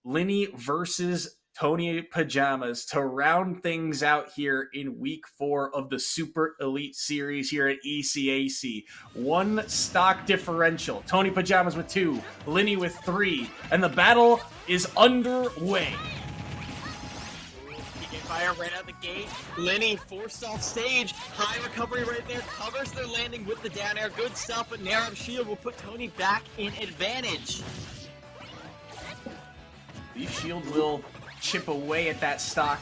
Lenny versus Tony Pajamas to round things out here in week 4 of the Super Elite Series here at ECAC. 1 stock differential. Tony Pajamas with 2, Lenny with 3, and the battle is underway. PK Fire right out the gate. Lenny forced off stage. High recovery right there. Covers their landing with the down air. Good stuff, but narrow shield will put Tony back in advantage. The shield will chip away at that stock.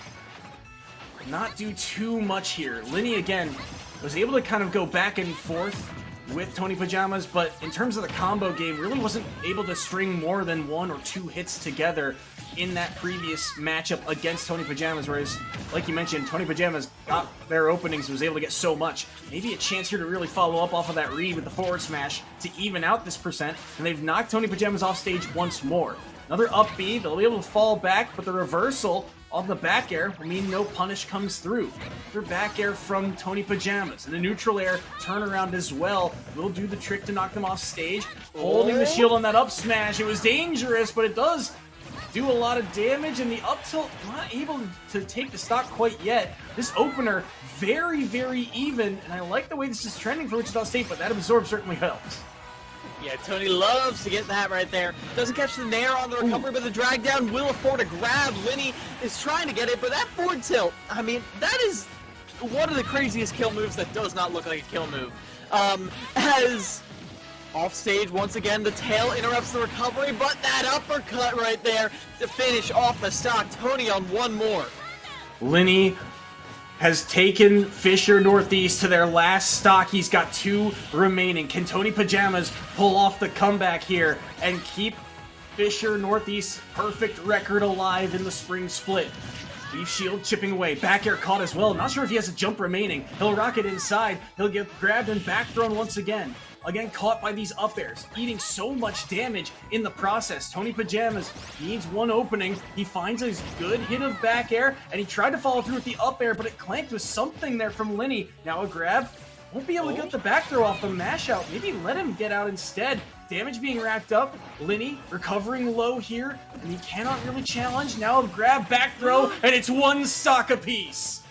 Not do too much here. Lenny, again, was able to kind of go back and forth with Tony Pajamas, but in terms of the combo game, really wasn't able to string more than 1 or 2 hits together in that previous matchup against Tony Pajamas, whereas, like you mentioned, Tony Pajamas got their openings and was able to get so much. Maybe a chance here to really follow up off of that read with the forward smash to even out this percent, and they've knocked Tony Pajamas off stage once more. Another up B, they'll be able to fall back, but the reversal on the back air will mean no punish comes through. Another back air from Tony Pajamas, and the neutral air turnaround as well will do the trick to knock them off stage. Holding the shield on that up smash, it was dangerous, but it does do a lot of damage, and the up tilt not able to take the stock quite yet. This opener very, very even, and I like the way this is trending for Wichita State, but that absorb certainly helps. Yeah, Tony loves to get that right there. Doesn't catch the nair on the recovery, but the drag down will afford a grab. Linny is trying to get it, but that forward tilt, I mean, that is one of the craziest kill moves that does not look like a kill move. As off stage, once again, the tail interrupts the recovery, but that uppercut right there to finish off the stock. Tony on one more. Linny has taken Fisher Northeast to their last stock. He's got 2 remaining. Can Tony Pajamas pull off the comeback here and keep Fisher Northeast's perfect record alive in the spring split? Leaf shield chipping away. Back air caught as well. Not sure if he has a jump remaining. He'll rocket inside. He'll get grabbed and back thrown once again. Again, caught by these up airs, eating so much damage in the process. Tony Pajamas needs 1 opening. He finds a good hit of back air, and he tried to follow through with the up air, but it clanked with something there from Linny. Now a grab. Won't be able to get the back throw off the mash out. Maybe let him get out instead. Damage being racked up. Linny recovering low here, and he cannot really challenge. Now a grab, back throw, and it's 1 stock apiece.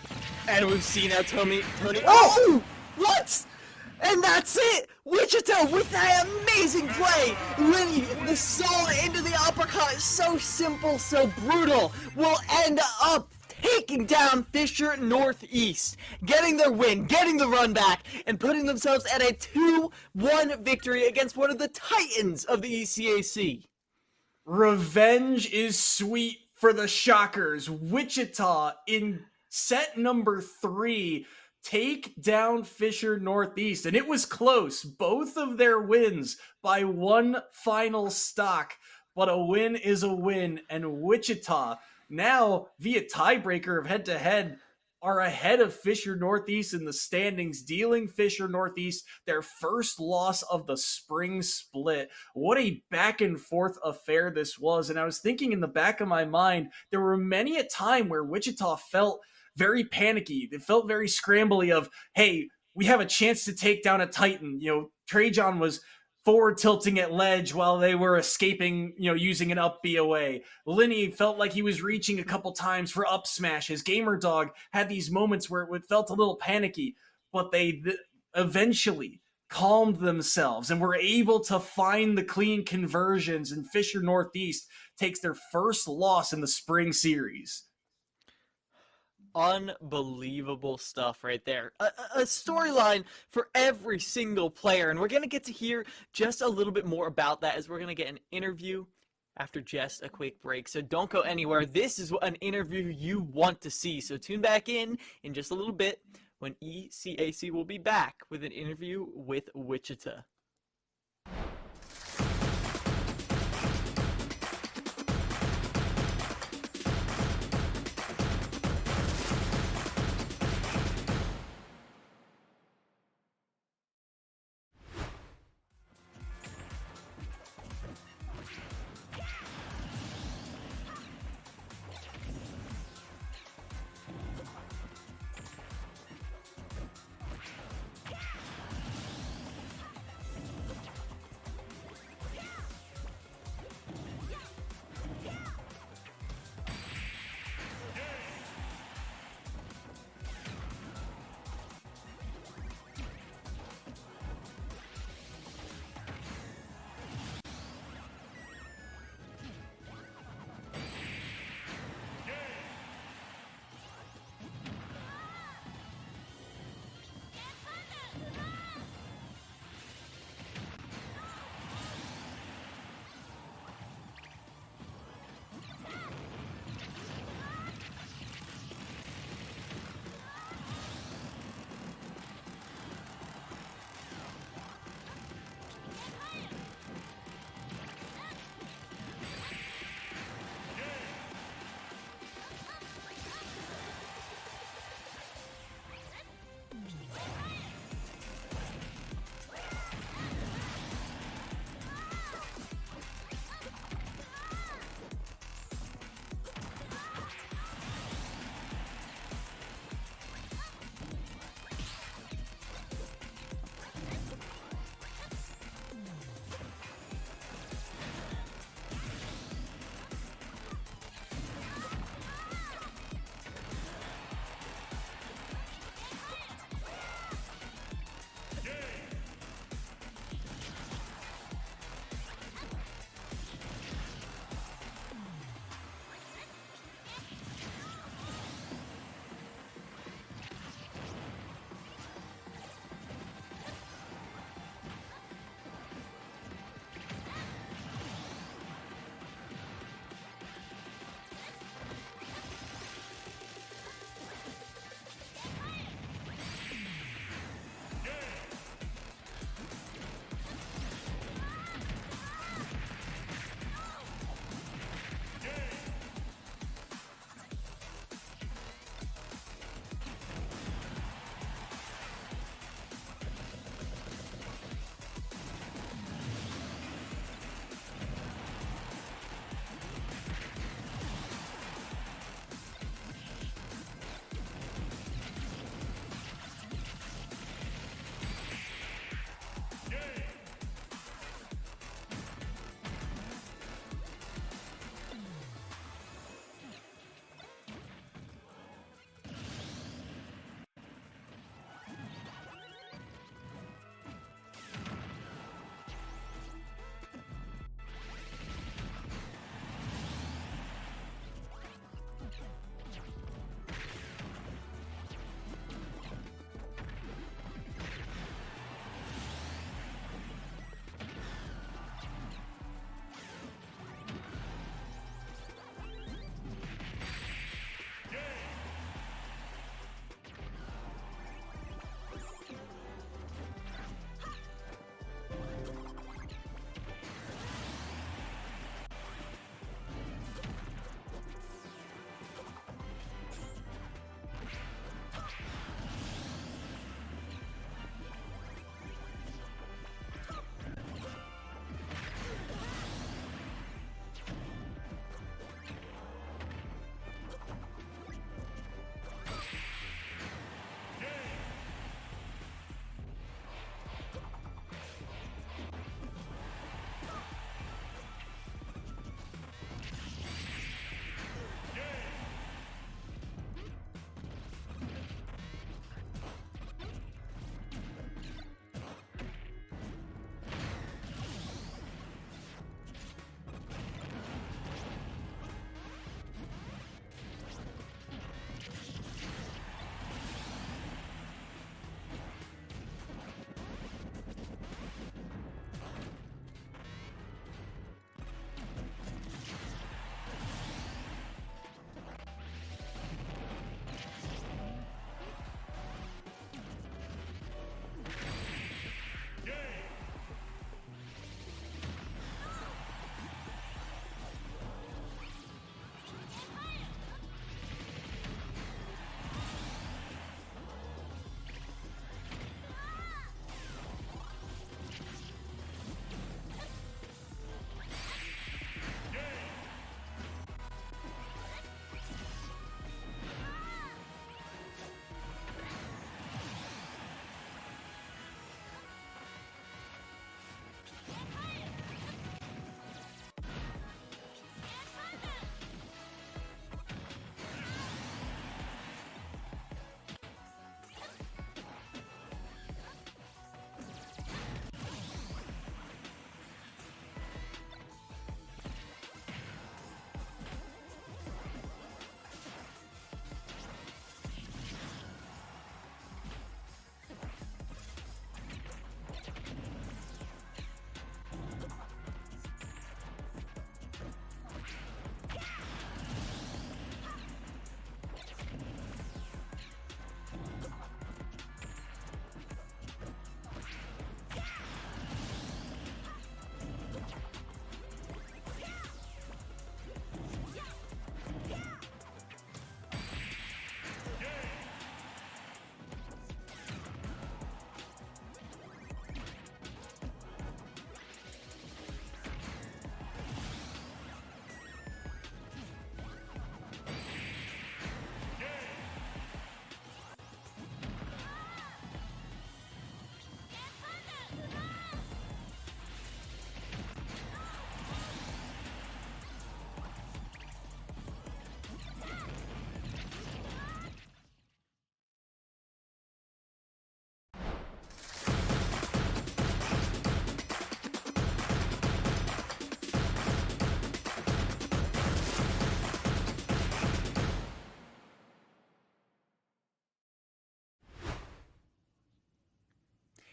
And we've seen how Tony. Oh! What? And that's it! Wichita with that amazing play! Linny, the soul into the uppercut, so simple, so brutal, will end up taking down Fisher Northeast, getting their win, getting the run back, and putting themselves at a 2-1 victory against one of the titans of the ECAC. Revenge is sweet for the Shockers. Wichita in set number 3 take down Fisher Northeast, and it was close. Both of their wins by 1 final stock, but a win is a win, and Wichita now via tiebreaker of head-to-head are ahead of Fisher Northeast in the standings, dealing Fisher Northeast their first loss of the spring split. What a back and forth affair this was, and I was thinking in the back of my mind, there were many a time where Wichita felt very panicky. They felt very scrambly of, hey, we have a chance to take down a Titan. You know, Trajan was forward tilting at ledge while they were escaping, you know, using an up B away. Linny felt like he was reaching a couple times for up smashes. Gamer Dog had these moments where it felt a little panicky, but they eventually calmed themselves and were able to find the clean conversions, and Fisher Northeast takes their first loss in the spring series. Unbelievable stuff right there. A storyline for every single player, and we're going to get to hear just a little bit more about that as we're going to get an interview after just a quick break. So don't go anywhere. This is an interview you want to see. So tune back in just a little bit when ECAC will be back with an interview with Wichita.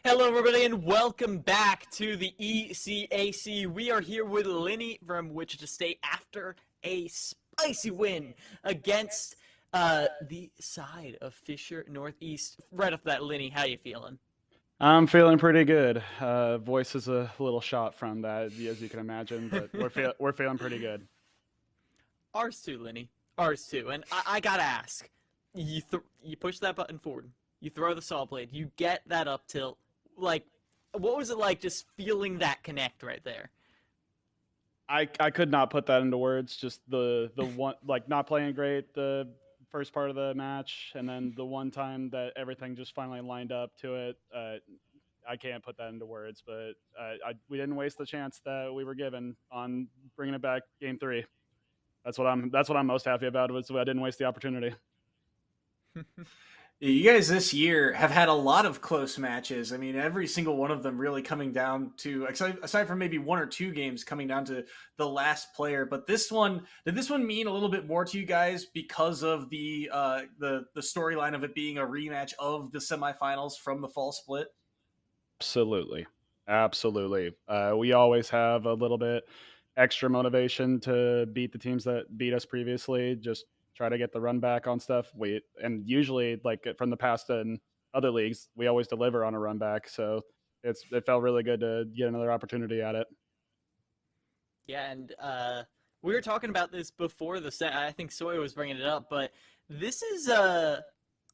Hello, everybody, and welcome back to the ECAC. We are here with Lenny from Wichita State after a spicy win against the side of Fisher Northeast. Right off that, Lenny, how you feeling? I'm feeling pretty good. Voice is a little shot from that, as you can imagine, but we're feeling pretty good. Ours too, Lenny. Ours too. And I gotta ask, you push that button forward, you throw the saw blade, you get that up tilt. Like, what was it like just feeling that connect right there? I could not put that into words. Just the one, like, not playing great the first part of the match, and then the one time that everything just finally lined up to it. I can't put that into words, but we didn't waste the chance that we were given on bringing it back game 3. That's what I'm most happy about, was I didn't waste the opportunity. You guys this year have had a lot of close matches. I mean, every single one of them really coming down to, aside from maybe 1 or 2 games, coming down to the last player. But did this one mean a little bit more to you guys because of the storyline of it being a rematch of the semifinals from the fall split? Absolutely. We always have a little bit extra motivation to beat the teams that beat us previously. Just try to get the run back on stuff. And usually, like from the past in other leagues, we always deliver on a run back. So it felt really good to get another opportunity at it. Yeah, and we were talking about this before the set. I think Sawyer was bringing it up, but this is a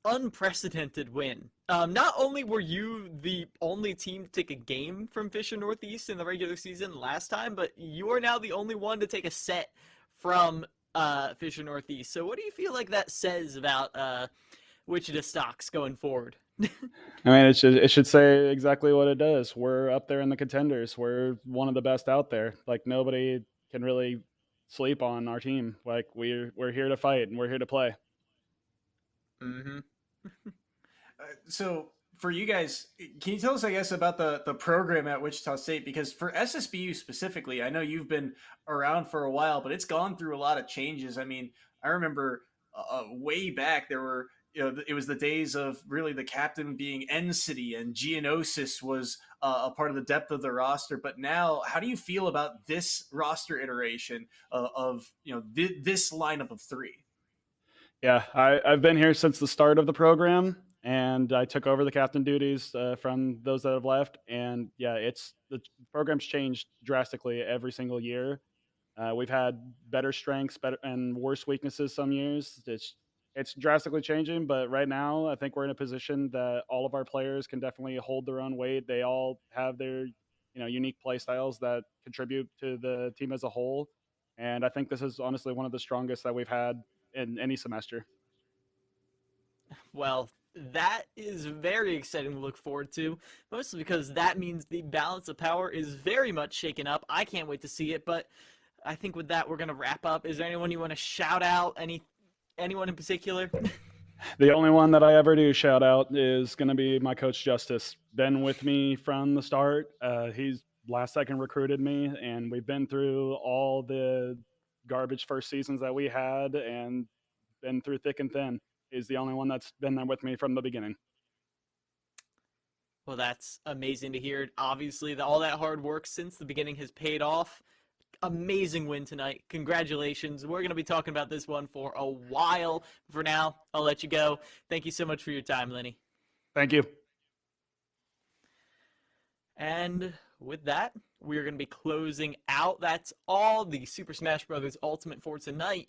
unprecedented win. Not only were you the only team to take a game from Fisher Northeast in the regular season last time, but you are now the only one to take a set from Fisher Northeast. So what do you feel like that says about Wichita stocks going forward? I mean, it should say exactly what it does. We're up there in the contenders. We're one of the best out there. Like, nobody can really sleep on our team. Like, we're here to fight and we're here to play. Mm-hmm. So for you guys, can you tell us, I guess, about the program at Wichita State? Because for SSBU specifically, I know you've been around for a while, but it's gone through a lot of changes. I mean, I remember way back there were, it was the days of really the captain being N-City, and Geonosis was a part of the depth of the roster. But now, how do you feel about this roster iteration of this lineup of 3? Yeah, I've been here since the start of the program, and I took over the captain duties from those that have left. And yeah, the program's changed drastically every single year. We've had better strengths, better and worse weaknesses some years. It's drastically changing, but right now I think we're in a position that all of our players can definitely hold their own weight. They all have their unique play styles that contribute to the team as a whole. And I think this is honestly one of the strongest that we've had in any semester. Well, that is very exciting to look forward to, mostly because that means the balance of power is very much shaken up. I can't wait to see it, but I think with that, we're going to wrap up. Is there anyone you want to shout out? Anyone in particular? The only one that I ever do shout out is going to be my coach, Justice. Been with me from the start. He's last second recruited me, and we've been through all the garbage first seasons that we had and been through thick and thin. Is the only one that's been there with me from the beginning. Well, that's amazing to hear. Obviously, all that hard work since the beginning has paid off. Amazing win tonight. Congratulations. We're going to be talking about this one for a while. For now, I'll let you go. Thank you so much for your time, Lenny. Thank you. And with that, we're going to be closing out. That's all the Super Smash Bros. Ultimate for tonight.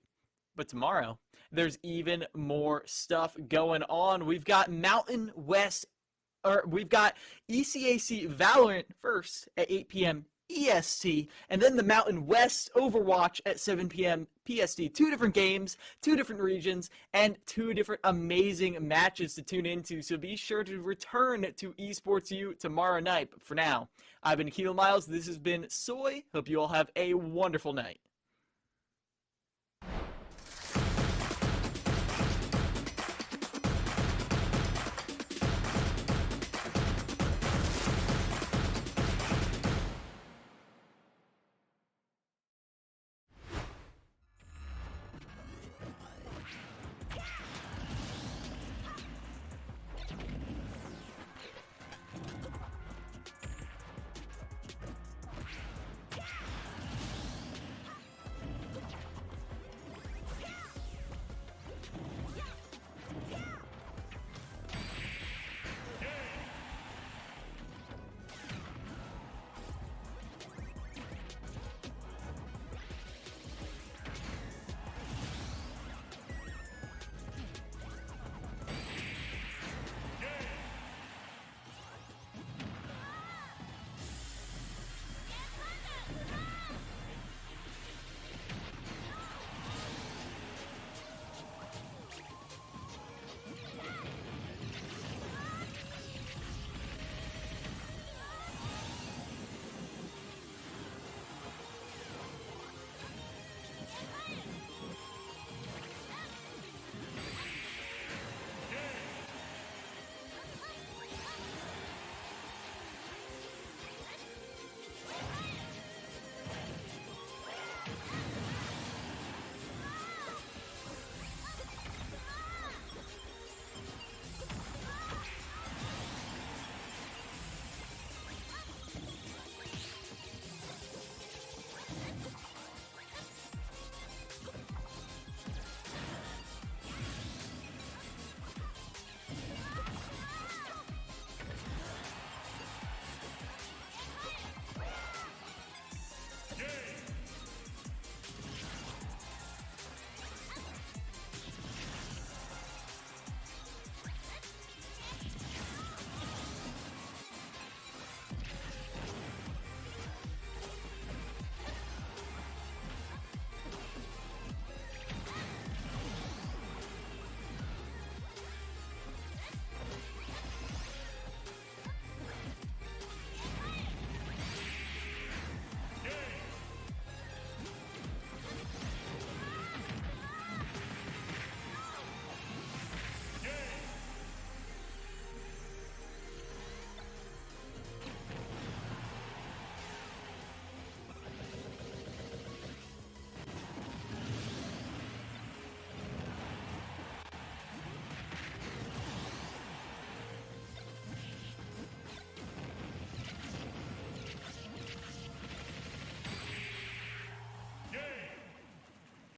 But tomorrow, there's even more stuff going on. We've got Mountain West, or we've got ECAC Valorant first at 8 p.m. EST, and then the Mountain West Overwatch at 7 p.m. PST. 2 different games, 2 different regions, and 2 different amazing matches to tune into. So be sure to return to Esports U tomorrow night. But for now, I've been Keel Miles. This has been Soy. Hope you all have a wonderful night.